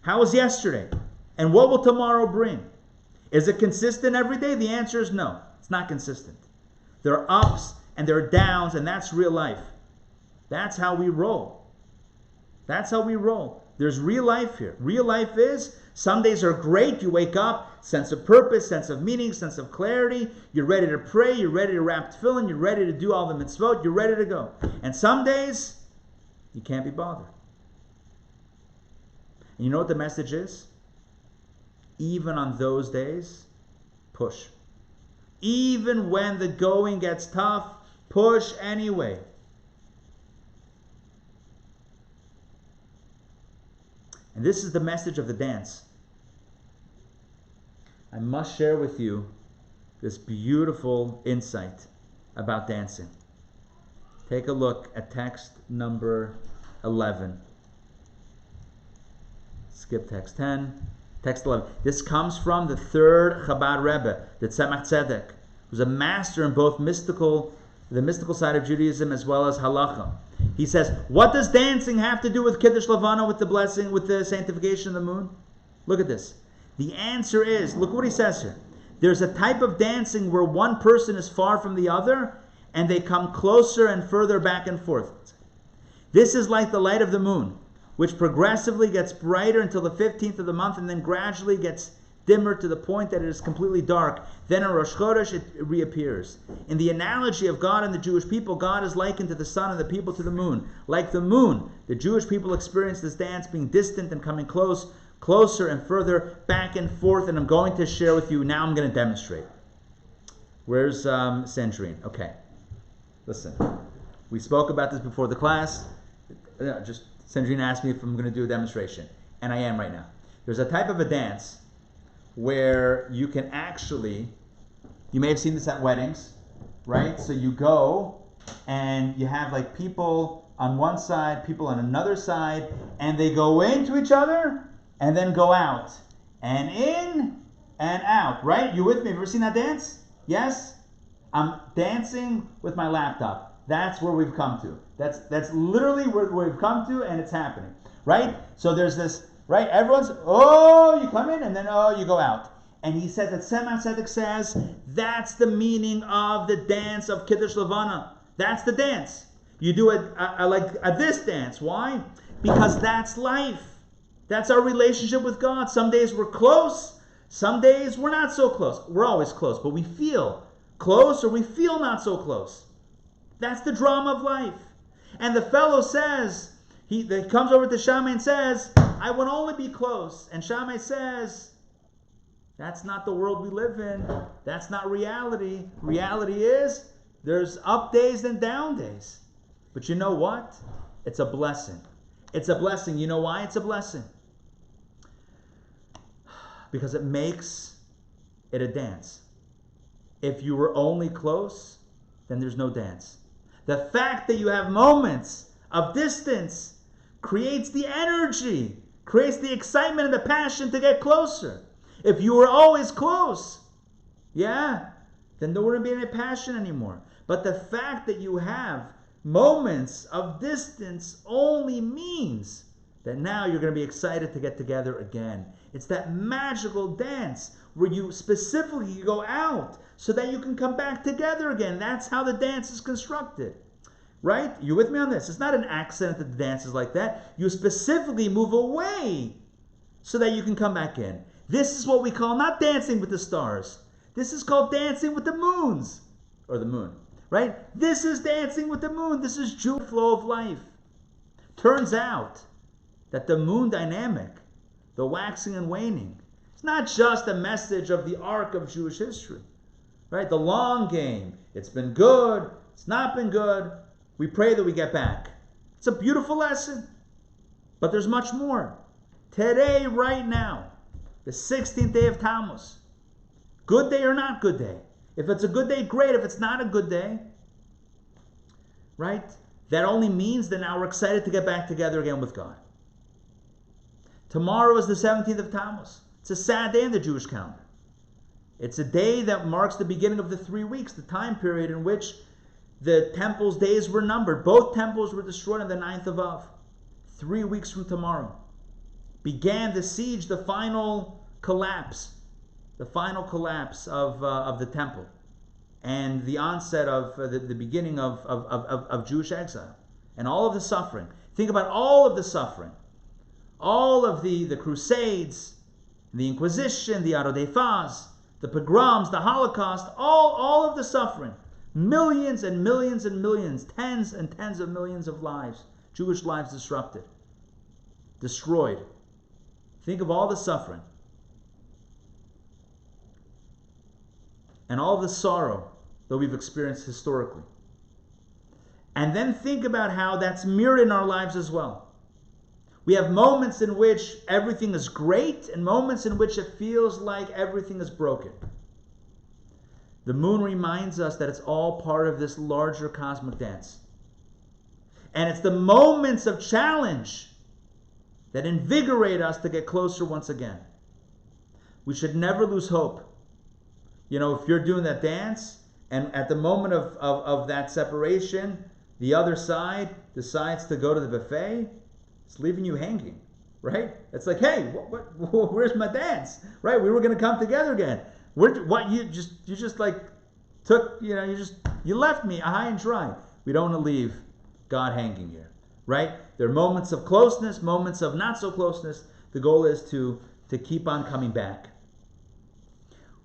How was yesterday? And what will tomorrow bring? Is it consistent every day? The answer is no. It's not consistent. There are ups and there are downs, and that's real life. That's how we roll. That's how we roll. There's real life here. Real life is, some days are great. You wake up, sense of purpose, sense of meaning, sense of clarity. You're ready to pray. You're ready to wrap tefillin. You're ready to do all the mitzvot. You're ready to go. And some days, you can't be bothered. And you know what the message is? Even on those days, push. Even when the going gets tough, push anyway. And this is the message of the dance. I must share with you this beautiful insight about dancing. Take a look at text number 11. Skip text 10. Text 11. This comes from the third Chabad Rebbe, the Tzemach Tzedek, who's a master in both the mystical side of Judaism as well as halacha. He says, what does dancing have to do with Kiddush Levana, with the blessing, with the sanctification of the moon? Look at this. The answer is, look what he says here. There's a type of dancing where one person is far from the other, and they come closer and further back and forth. This is like the light of the moon, which progressively gets brighter until the 15th of the month, and then gradually gets dimmer to the point that it is completely dark. Then in Rosh Chodesh it reappears. In the analogy of God and the Jewish people, God is likened to the sun and the people to the moon. Like the moon, the Jewish people experience this dance being distant and coming closer and further back and forth, and I'm going to share with you, now I'm going to demonstrate. Where's Sandrine? Okay. Listen, we spoke about this before the class. Sandrine asked me if I'm going to do a demonstration, and I am right now. There's a type of a dance where you can actually, you may have seen this at weddings, right? So you go and you have like people on one side, people on another side, and they go into each other and then go out. And in and out, right? You with me? Have you ever seen that dance? Yes? I'm dancing with my laptop. That's where we've come to. That's literally where we've come to, and it's happening, right? So there's this, right? Everyone's, oh, you come in, and then, oh, you go out. And he said that Tzemach Tzedek says that's the meaning of the dance of Kiddush Levana. That's the dance. You do it like this dance. Why? Because that's life. That's our relationship with God. Some days we're close. Some days we're not so close. We're always close, but we feel close or we feel not so close. That's the drama of life. And the fellow says, he comes over to Shammai and says, I would only be close. And Shammai says, that's not the world we live in. That's not reality. Reality is there's up days and down days. But you know what? It's a blessing. It's a blessing. You know why it's a blessing? Because it makes it a dance. If you were only close, then there's no dance. The fact that you have moments of distance creates the energy, creates the excitement and the passion to get closer. If you were always close, then there wouldn't be any passion anymore. But the fact that you have moments of distance only means that now you're going to be excited to get together again. It's that magical dance where you specifically go out so that you can come back together again. That's how the dance is constructed. Right? You with me on this? It's not an accident that the dance is like that. You specifically move away so that you can come back in. This is what we call not dancing with the stars. This is called dancing with the moons. Or the moon. Right? This is dancing with the moon. This is Jewish flow of life. Turns out that the moon dynamic, the waxing and waning, it's not just a message of the arc of Jewish history. Right? The long game. It's been good. It's not been good. We pray that we get back. It's a beautiful lesson. But there's much more. Today, right now, the 16th day of Tammuz. Good day or not good day? If it's a good day, great. If it's not a good day, right? That only means that now we're excited to get back together again with God. Tomorrow is the 17th of Tammuz. It's a sad day in the Jewish calendar. It's a day that marks the beginning of the 3 weeks, the time period in which the temple's days were numbered. Both temples were destroyed on the 9th of Av. 3 weeks from tomorrow began the siege, the final collapse of the temple, and the onset of the beginning of Jewish exile, and all of the suffering. Think about all of the suffering, all of the Crusades, the Inquisition, the Arodefas, the pogroms, the Holocaust, all of the suffering. Millions and millions and millions, tens and tens of millions of lives, Jewish lives disrupted, destroyed. Think of all the suffering and all the sorrow that we've experienced historically. And then think about how that's mirrored in our lives as well. We have moments in which everything is great and moments in which it feels like everything is broken. The moon reminds us that it's all part of this larger cosmic dance. And it's the moments of challenge that invigorate us to get closer once again. We should never lose hope. You know, if you're doing that dance, and at the moment of that separation, the other side decides to go to the buffet, it's leaving you hanging, right? It's like, hey, where's my dance? Right? We were going to come together again. What you just like took, you left me high and dry. We don't want to leave God hanging here, right? There are moments of closeness, moments of not so closeness. The goal is to keep on coming back.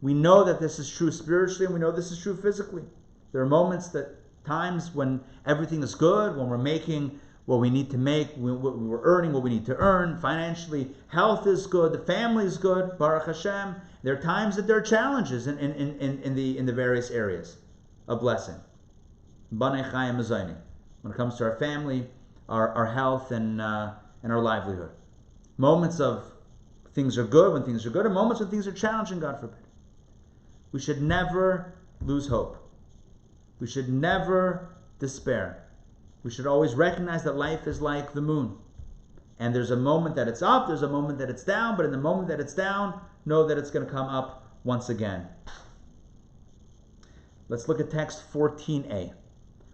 We know that this is true spiritually, and we know this is true physically. There are times when everything is good, when we're making what we need to make, we're earning what we need to earn financially. Health is good, the family is good, Baruch Hashem. There are times that there are challenges in the various areas of blessing. Banei Chayim Mezayni. When it comes to our family, our health, and our livelihood. Moments of things are good when things are good, and moments when things are challenging, God forbid. We should never lose hope. We should never despair. We should always recognize that life is like the moon. And there's a moment that it's up, there's a moment that it's down, but in the moment that it's down, know that it's going to come up once again. Let's look at text 14a.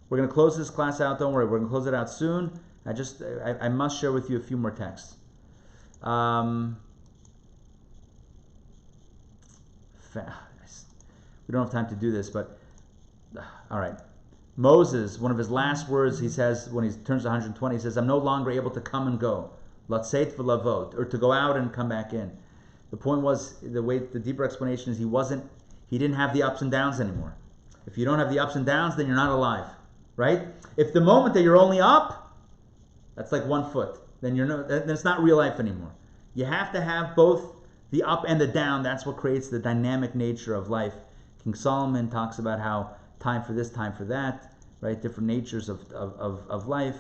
We're going to close this class out, don't worry, we're going to close it out soon. I must share with you a few more texts. We don't have time to do this, but all right. Moses, one of his last words, he says, when he turns 120, he says, I'm no longer able to come and go. Latzeit v'lavot, or to go out and come back in. The point was, the deeper explanation is he didn't have the ups and downs anymore. If you don't have the ups and downs, then you're not alive, right? If the moment that you're only up, that's like 1 foot, then it's not real life anymore. You have to have both the up and the down. That's what creates the dynamic nature of life. King Solomon talks about how time for this, time for that, right? Different natures of life.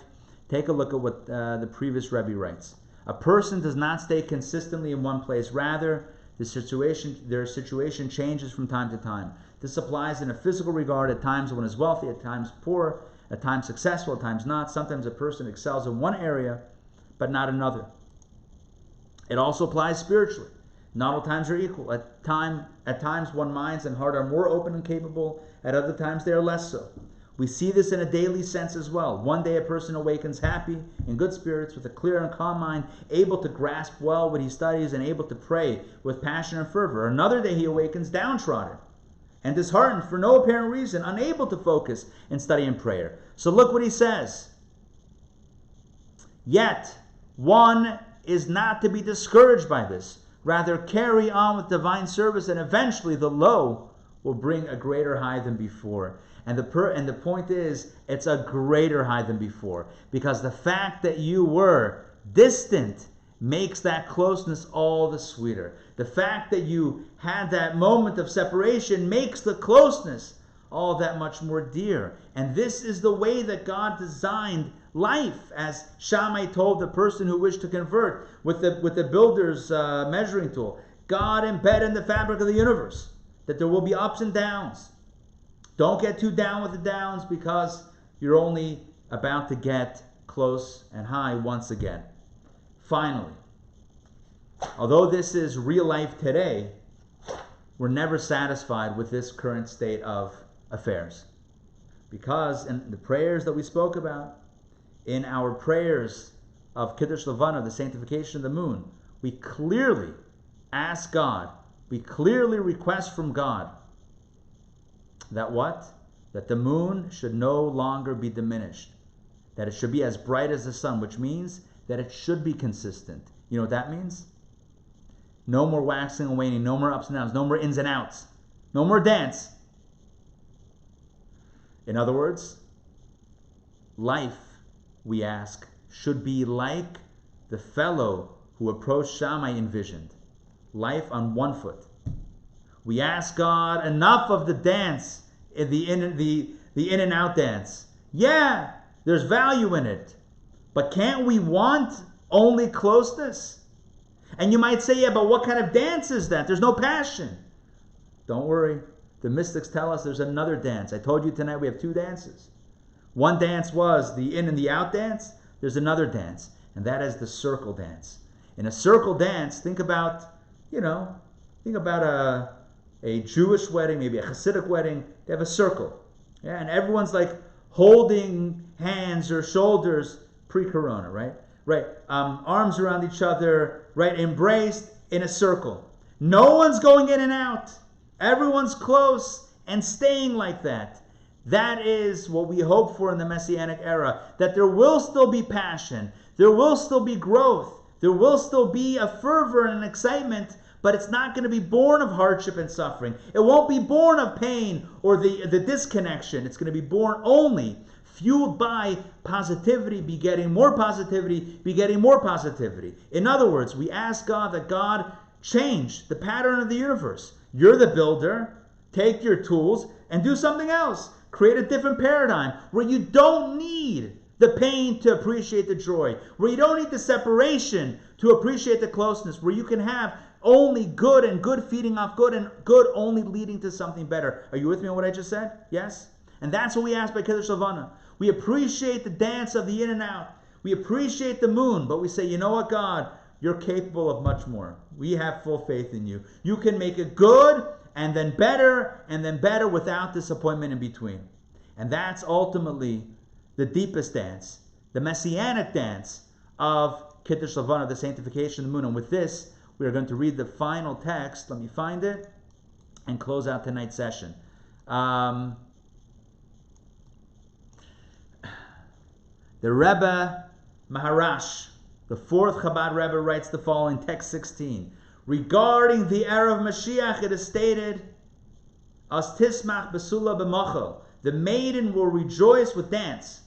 Take a look at what the previous Rabbi writes. A person does not stay consistently in one place. Rather, their situation changes from time to time. This applies in a physical regard. At times one is wealthy, at times poor, at times successful, at times not. Sometimes a person excels in one area, but not another. It also applies spiritually. Not all times are equal. At times one's minds and heart are more open and capable. At other times they are less so. We see this in a daily sense as well. One day a person awakens happy, in good spirits, with a clear and calm mind, able to grasp well what he studies and able to pray with passion and fervor. Another day he awakens downtrodden and disheartened for no apparent reason, unable to focus in study and prayer. So look what he says. Yet one is not to be discouraged by this. Rather, carry on with divine service, and eventually the low will bring a greater high than before. And the point is, it's a greater high than before. Because the fact that you were distant makes that closeness all the sweeter. The fact that you had that moment of separation makes the closeness all that much more dear. And this is the way that God designed life, as Shammai told the person who wished to convert with the builder's measuring tool. God embedded in the fabric of the universe that there will be ups and downs. Don't get too down with the downs, because you're only about to get close and high once again. Finally, although this is real life today, we're never satisfied with this current state of affairs. Because in the prayers that we spoke about, in our prayers of Kiddush Levana, the sanctification of the moon, we clearly ask God, we clearly request from God that what? That the moon should no longer be diminished. That it should be as bright as the sun, which means that it should be consistent. You know what that means? No more waxing and waning, no more ups and downs, no more ins and outs, no more dance. In other words, life, we ask, should be like the fellow who approached Shammai envisioned. Life on 1 foot. We ask God, enough of the dance, the in and out dance. Yeah, there's value in it. But can't we want only closeness? And you might say, yeah, but what kind of dance is that? There's no passion. Don't worry. The mystics tell us there's another dance. I told you tonight we have 2 dances. One dance was the in and the out dance. There's another dance, and that is the circle dance. In a circle dance, think about a Jewish wedding, maybe a Hasidic wedding. They have a circle, yeah, and everyone's like holding hands or shoulders pre-corona, right? Right, arms around each other, right, embraced in a circle. No one's going in and out. Everyone's close and staying like that. That is what we hope for in the Messianic era, that there will still be passion, there will still be growth, there will still be a fervor and an excitement, but it's not going to be born of hardship and suffering. It won't be born of pain or the disconnection. It's going to be born only, fueled by positivity, begetting more positivity, begetting more positivity. In other words, we ask God that God change the pattern of the universe. You're the builder. Take your tools and do something else. Create a different paradigm where you don't need the pain to appreciate the joy, where you don't need the separation to appreciate the closeness, where you can have only good and good feeding off good and good only leading to something better. Are you with me on what I just said? Yes? And that's what we ask by Kiddush Levana. We appreciate the dance of the in and out. We appreciate the moon, but we say, you know what, God? You're capable of much more. We have full faith in you. You can make it good and then better without disappointment in between. And that's ultimately the deepest dance, the messianic dance of Kiddush Levana, the sanctification of the moon. And with this, we are going to read the final text. Let me find it and close out tonight's session. The Rebbe Maharash, the fourth Chabad Rebbe, writes the following, text 16. Regarding the era of Mashiach, it is stated, As tismach besula b'mochel, the maiden will rejoice with dance.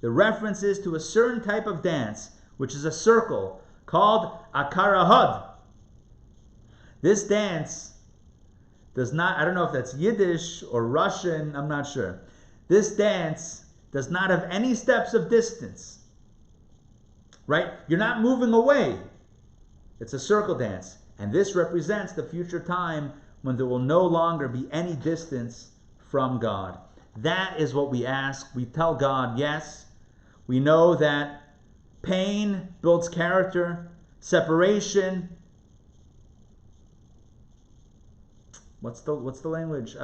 The reference is to a certain type of dance, which is a circle, called akarahad. This dance does not, I don't know if that's Yiddish or Russian, I'm not sure. This dance does not have any steps of distance. Right? You're not moving away. It's a circle dance. And this represents the future time when there will no longer be any distance from God. That is what we ask. We tell God, yes. We know that pain builds character, separation. What's the language?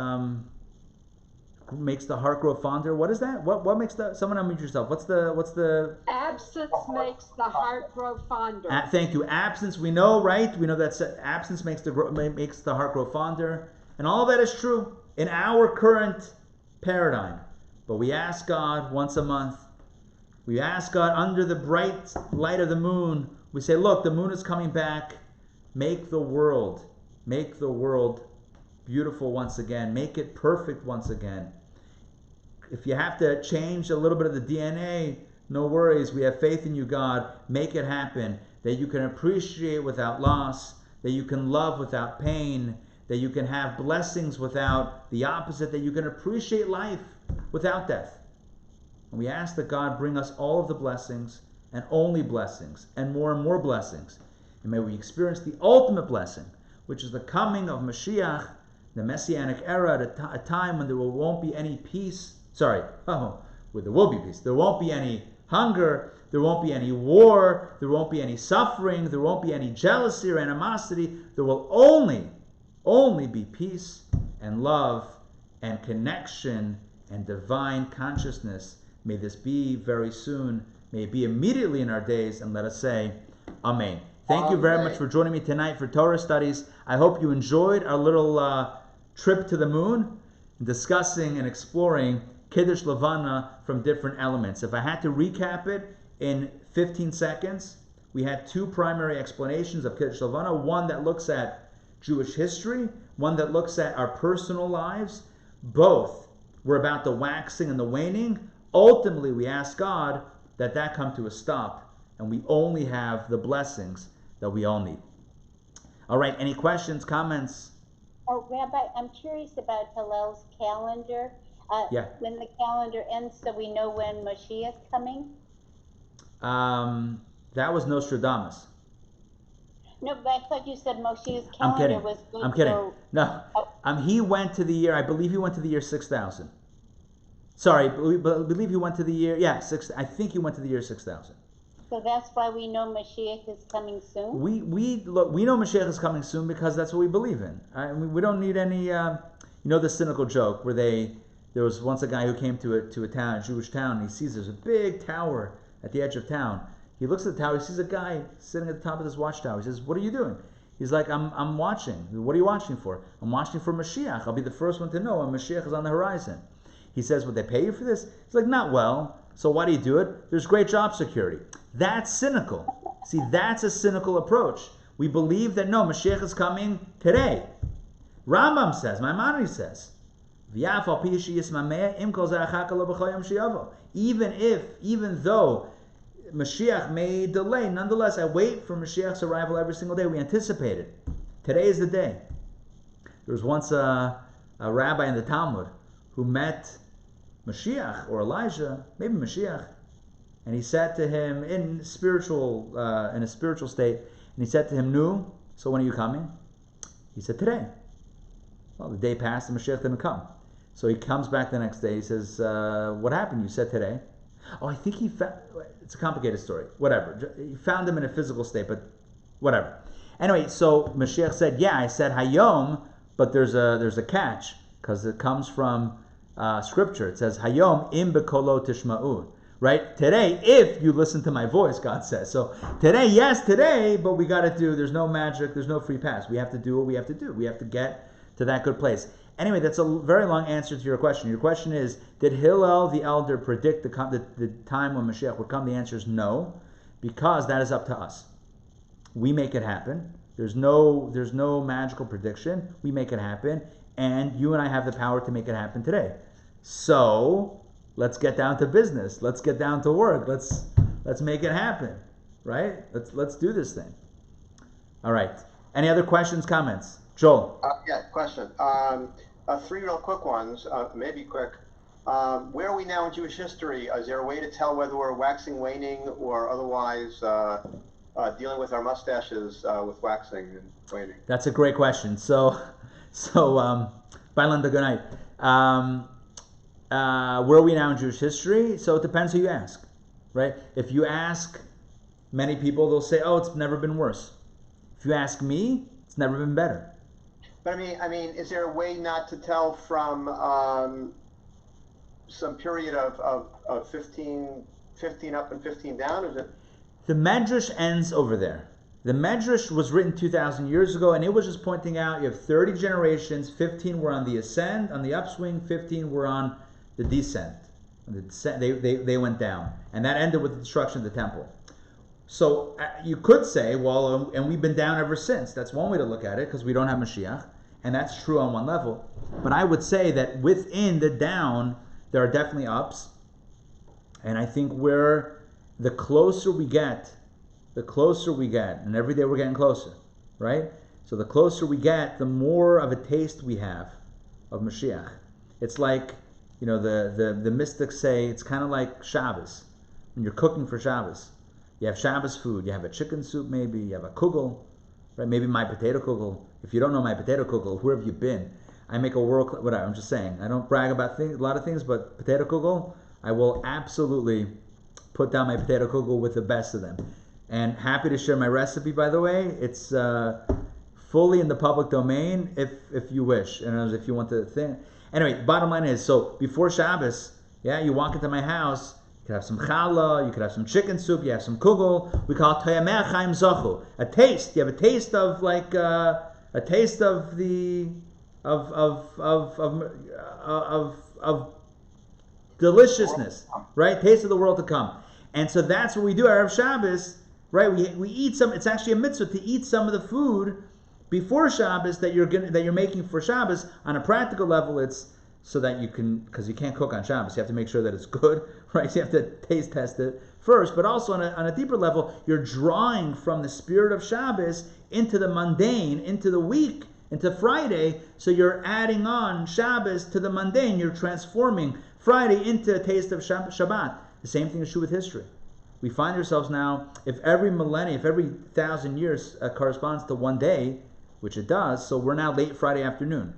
Makes the heart grow fonder. What is that? What makes the, someone unmute yourself. What's the Absence makes the heart grow fonder. Thank you. Absence, we know, right? We know that absence makes the heart grow fonder. And all that is true in our current paradigm. But we ask God once a month. We ask God under the bright light of the moon. We say, look, the moon is coming back. Make the world beautiful once again. Make it perfect once again. If you have to change a little bit of the DNA, no worries. We have faith in you, God. Make it happen. That you can appreciate without loss. That you can love without pain. That you can have blessings without the opposite. That you can appreciate life without death. And we ask that God bring us all of the blessings and only blessings and more blessings. And may we experience the ultimate blessing, which is the coming of Mashiach, the Messianic era, at a time when there won't be any peace. Where there will be peace. There won't be any hunger. There won't be any war. There won't be any suffering. There won't be any jealousy or animosity. There will only be peace and love and connection and divine consciousness. May this be very soon. May it be immediately in our days. And let us say, Amen. Thank you very much for joining me tonight for Torah studies. I hope you enjoyed our little trip to the moon, discussing and exploring Kiddush Levana from different elements. If I had to recap it in 15 seconds, we had two primary explanations of Kiddush Levana. One that looks at Jewish history, one that looks at our personal lives. Both were about the waxing and the waning. Ultimately, we ask God that come to a stop, and we only have the blessings that we all need. All right, any questions, comments? Oh, Rabbi, I'm curious about Hillel's calendar. When the calendar ends, so we know when Mashiach's coming? That was Nostradamus. No, but I thought you said Moshe's calendar was good. I'm kidding. No. He went to the year, I believe he went to the year 6000. Sorry, I believe he went to the year, I think he went to the year 6000. So that's why we know Mashiach is coming soon? We know Mashiach is coming soon because that's what we believe in. We don't need any, the cynical joke where there was once a guy who came to a town, a Jewish town, and he sees there's a big tower at the edge of town. He looks at the tower, he sees a guy sitting at the top of this watchtower. He says, "What are you doing?" He's like, I'm watching. What are you watching for? I'm watching for Mashiach. I'll be the first one to know when Mashiach is on the horizon. He says, would they pay you for this? He's like, not well. So why do you do it? There's great job security. That's cynical. See, that's a cynical approach. We believe that no, Mashiach is coming today. Rambam says, Maimonides says, even though Mashiach may delay, nonetheless, I wait for Mashiach's arrival every single day. We anticipate it. Today is the day. There was once a rabbi in the Talmud who met Mashiach or Elijah, maybe Mashiach, and he said to him in a spiritual state, and he said to him, "Nu, so when are you coming?" He said, "Today." Well, the day passed and Mashiach didn't come. So he comes back the next day. He says, "What happened? You said today." Oh, I think he found. It's a complicated story. Whatever. He found him in a physical state, but whatever. Anyway, so Mashiach said, "Yeah, I said Hayom, but there's a catch because it comes from Scripture. It says Hayom im bekolo tishma'u." Right? Today, if you listen to my voice, God says. So today, yes, today, but we got to do. There's no magic. There's no free pass. We have to do what we have to do. We have to get to that good place. Anyway, that's a very long answer to your question. Your question is, did Hillel the elder predict the time when Mashiach would come? The answer is no, because that is up to us. We make it happen. There's no magical prediction. We make it happen, and you and I have the power to make it happen today. So let's get down to business. Let's get down to work. Let's make it happen, right? Let's do this thing. All right. Any other questions, comments? Joel. Yeah, question. 3 real quick ones, maybe quick. Where are we now in Jewish history? Is there a way to tell whether we're waxing, waning, or otherwise dealing with our mustaches with waxing and waning? That's a great question. So, bye, Linda. Good night. Where are we now in Jewish history? So it depends who you ask, right? If you ask many people, they'll say, "Oh, it's never been worse." If you ask me, it's never been better. But I mean, is there a way not to tell from some period of 15 up and 15 down? Is it? The Medrash ends over there. The Medrash was written 2,000 years ago, and it was just pointing out you have 30 generations. 15 were on the ascend, on the upswing. 15 were on the descent. They went down, and that ended with the destruction of the temple. So you could say, well, and we've been down ever since. That's one way to look at it, because we don't have Mashiach, and that's true on one level. But I would say that within the down, there are definitely ups, and I think the closer we get, and every day we're getting closer, right? So the closer we get, the more of a taste we have of Mashiach. It's like, the mystics say, it's kind of like Shabbos, when you're cooking for Shabbos. You have Shabbos food. You have a chicken soup, maybe. You have a kugel, right? Maybe my potato kugel. If you don't know my potato kugel, where have you been? I make a whatever. I'm just saying. I don't brag about a lot of things, but potato kugel, I will absolutely put down my potato kugel with the best of them. And happy to share my recipe, by the way. It's fully in the public domain, if you wish, and if you want the thing. Anyway, bottom line is, so before Shabbos, you walk into my house. You could have some challah, you could have some chicken soup, you have some kugel. We call it toyameh chaim zachu. A taste. You have a taste of of deliciousness, right? Taste of the world to come. And so that's what we do Erev Shabbos, right? We eat some. It's actually a mitzvah to eat some of the food before Shabbos that you're making for Shabbos. On a practical level, it's so that you can, because you can't cook on Shabbos, you have to make sure that it's good, right? So you have to taste test it first, but also on a deeper level, you're drawing from the spirit of Shabbos into the mundane, into the week, into Friday, so you're adding on Shabbos to the mundane, you're transforming Friday into a taste of Shabbat. The same thing is true with history. We find ourselves now, if every millennium, if every 1,000 years corresponds to one day, which it does, so we're now late Friday afternoon.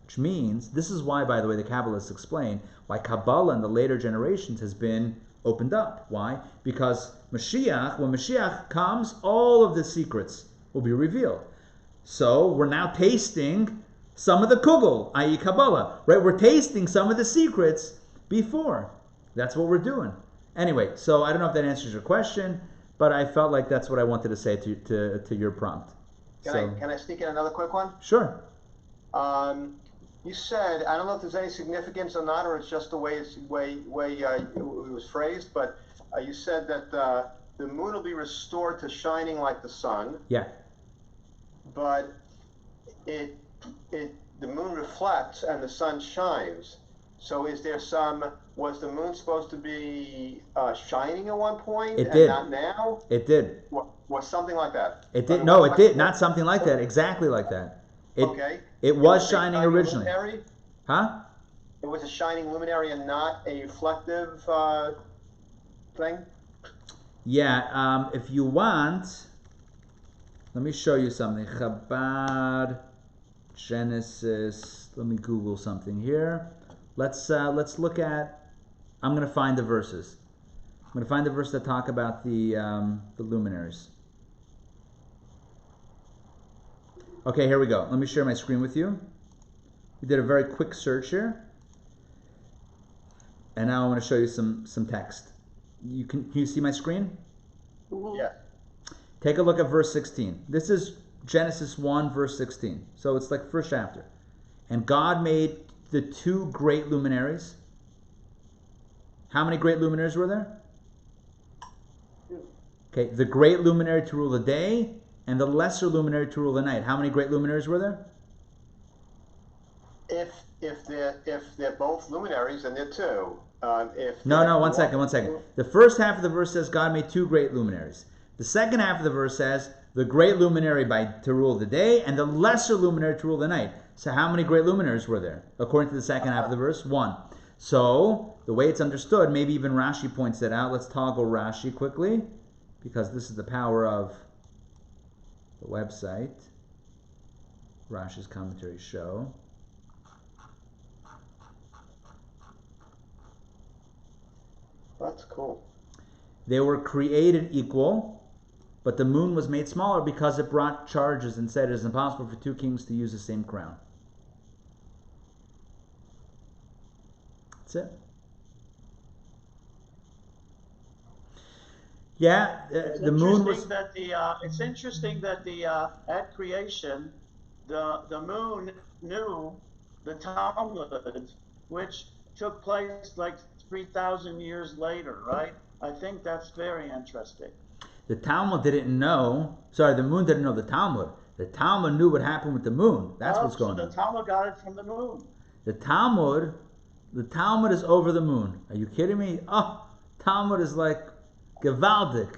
Which means, this is why, by the way, the Kabbalists explain why Kabbalah in the later generations has been opened up. Why? Because when Mashiach comes, all of the secrets will be revealed. So we're now tasting some of the kugel, i.e. Kabbalah, right? We're tasting some of the secrets before. That's what we're doing. Anyway, so I don't know if that answers your question, but I felt like that's what I wanted to say to your prompt. Can I sneak in another quick one? Sure. You said, I don't know if there's any significance or not, or it's just the way it was phrased, but you said that the moon will be restored to shining like the sun. Yeah. But the moon reflects and the sun shines. So was the moon supposed to be shining at one point and did. Not now? It did. Was something like that? It did. No, it did. Not something like that. Exactly like that. Okay. It was shining originally. Luminary? Huh? It was a shining luminary and not a reflective thing? Yeah. If you want, let me show you something. Chabad, Genesis. Let me Google something here. Let's look at. I'm going to find the verses. I'm going to find the verse that talk about the luminaries. Okay, here we go. Let me share my screen with you. We did a very quick search here, and now I want to show you some text. Can you see my screen? Yeah. Take a look at verse 16. This is Genesis 1, verse 16. So it's like first chapter. And God made the two great luminaries. How many great luminaries were there? Okay, the great luminary to rule the day and the lesser luminary to rule the night. How many great luminaries were there? If they're both luminaries, then they're two. No, one second. The first half of the verse says God made two great luminaries. The second half of the verse says the great luminary to rule the day and the lesser luminary to rule the night. So how many great luminaries were there? According to the second half of the verse, one. So the way it's understood, maybe even Rashi points it out. Let's toggle Rashi quickly, because this is the power of the website. Rashi's commentaries show. That's cool. They were created equal, but the moon was made smaller because it brought charges and said it is impossible for two kings to use the same crown. That's it. Yeah, the moon was. It's interesting that at creation, the moon knew the Talmud, which took place like 3,000 years later, right? I think that's very interesting. The Talmud didn't know. Sorry, the moon didn't know the Talmud. The Talmud knew what happened with the moon. That's what's going on. The Talmud got it from the moon. The Talmud is over the moon. Are you kidding me? Oh, Talmud is like gewaldig.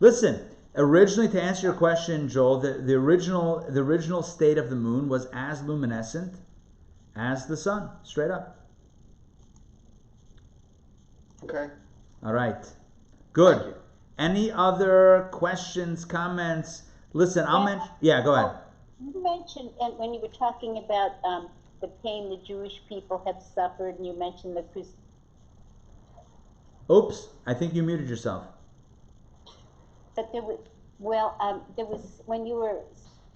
Listen, originally, to answer your question, Joel, the original state of the moon was as luminescent as the sun, straight up. Okay. All right. Good. Any other questions, comments? Listen, I'll mention. Yeah, go ahead. You mentioned, and when you were talking about the pain the Jewish people have suffered, and you mentioned the Oops, I think you muted yourself. But there was, when you were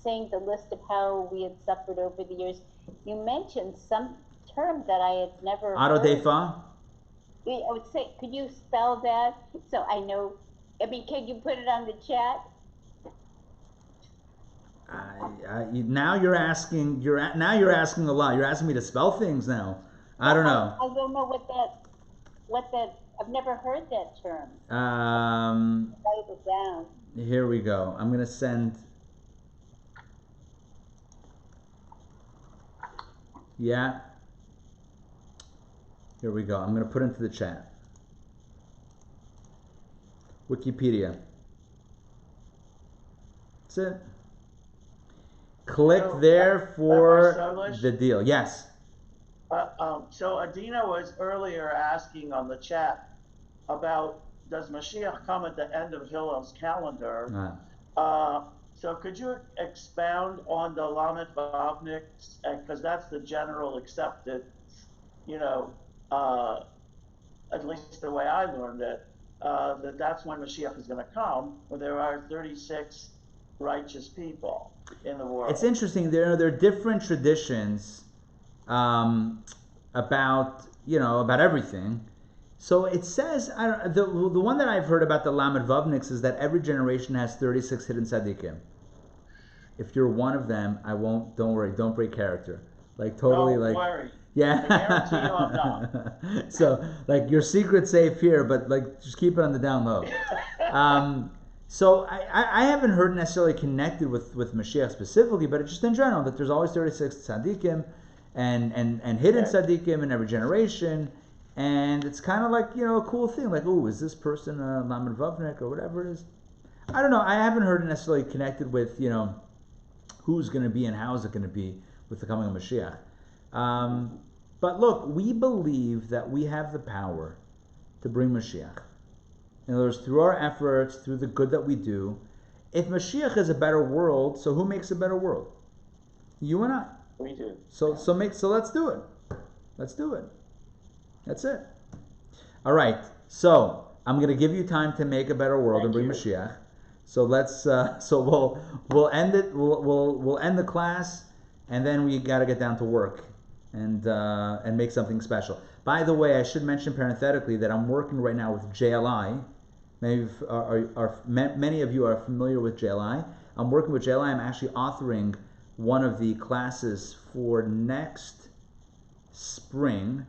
saying the list of how we had suffered over the years, you mentioned some term that I had never heard. I would say, could you spell that so I know? I mean, can you put it on the chat? Now you're asking a lot. You're asking me to spell things now. I don't know. I don't know what that. I've never heard that term. Write it down. Here we go. I'm gonna send. Yeah. Here we go. I'm gonna put into the chat. Wikipedia. That's it. Click there for the deal. Yes. So Adina was earlier asking on the chat about, does Mashiach come at the end of Hillel's calendar? So could you expound on the Lamed Vavnik, because that's the general accepted, at least the way I learned it, that's when Mashiach is going to come, where there are 36 righteous people in the world. It's interesting. There are different traditions about everything. So it says, the one that I've heard about the Lamed Vavniks is that every generation has 36 hidden tzaddikim. if you're one of them, I won't. Don't worry. Don't break character. Like totally, Don't like worry. yeah. I guarantee you I'm not. So like your secret's safe here, but like just keep it on the down low. So I haven't heard necessarily connected with Mashiach specifically, but it's just in general that there's always 36 tzaddikim and hidden tzaddikim in every generation, and it's kind of like, you know, a cool thing. Like, oh, is this person a Lamed Vavnik or whatever it is? I don't know. I haven't heard it necessarily connected with, you know, who's going to be and how is it going to be with the coming of Mashiach. But look, we believe that we have the power to bring Mashiach. In other words, through our efforts, through the good that we do. If Mashiach is a better world, so who makes a better world? You and I. We do. So let's do it. Let's do it. That's it. All right. So I'm going to give you time to make a better world and bring Mashiach. So let's. So we'll end it. We'll end the class, and then we got to get down to work and make something special. By the way, I should mention parenthetically that I'm working right now with JLI. Many of you are familiar with JLI. I'm working with JLI. I'm actually authoring one of the classes for next spring.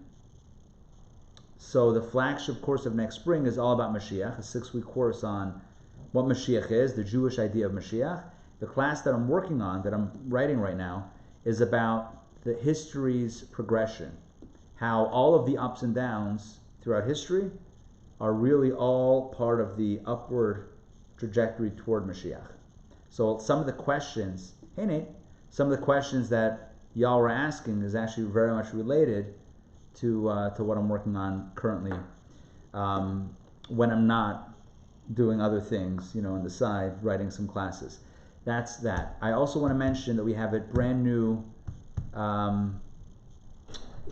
So the flagship course of next spring is all about Mashiach, a 6-week course on what Mashiach is, the Jewish idea of Mashiach. The class that I'm working on, that I'm writing right now, is about the history's progression, how all of the ups and downs throughout history are really all part of the upward trajectory toward Mashiach. So some of the questions, hey Nate, some of the questions that y'all were asking is actually very much related to what I'm working on currently, when I'm not doing other things, you know, on the side, writing some classes. That's that. I also want to mention that we have a brand new, the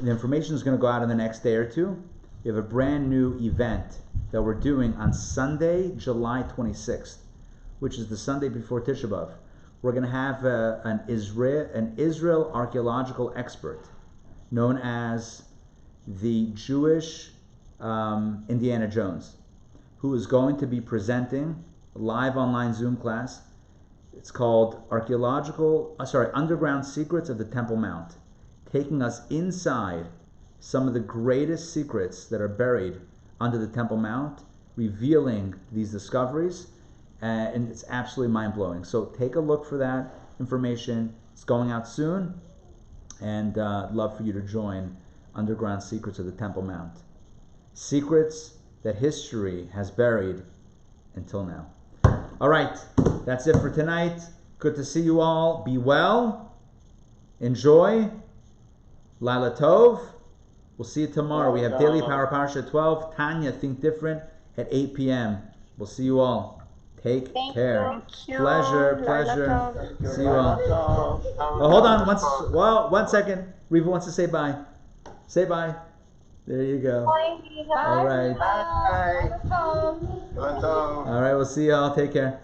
information is going to go out in the next day or two. We have a brand new event that we're doing on Sunday, July 26th, which is the Sunday before Tisha B'Av. We're going to have an Israel archaeological expert known as the Jewish Indiana Jones, who is going to be presenting a live online Zoom class. It's called Underground Secrets of the Temple Mount, taking us inside some of the greatest secrets that are buried under the Temple Mount, revealing these discoveries, and it's absolutely mind-blowing. So take a look for that information. It's going out soon, and I'd love for you to join Underground Secrets of the Temple Mount. Secrets that history has buried until now. All right, that's it for tonight. Good to see you all. Be well. Enjoy. Laila Tov. We'll see you tomorrow. We have Daily Power Parsha at 12. Tanya, Think Different at 8 p.m. We'll see you all. Take care. Pleasure. See you all. Oh, hold on. One second. Reva wants to say bye. Say bye. There you go. All right. Bye. All right. We'll see you all. Take care.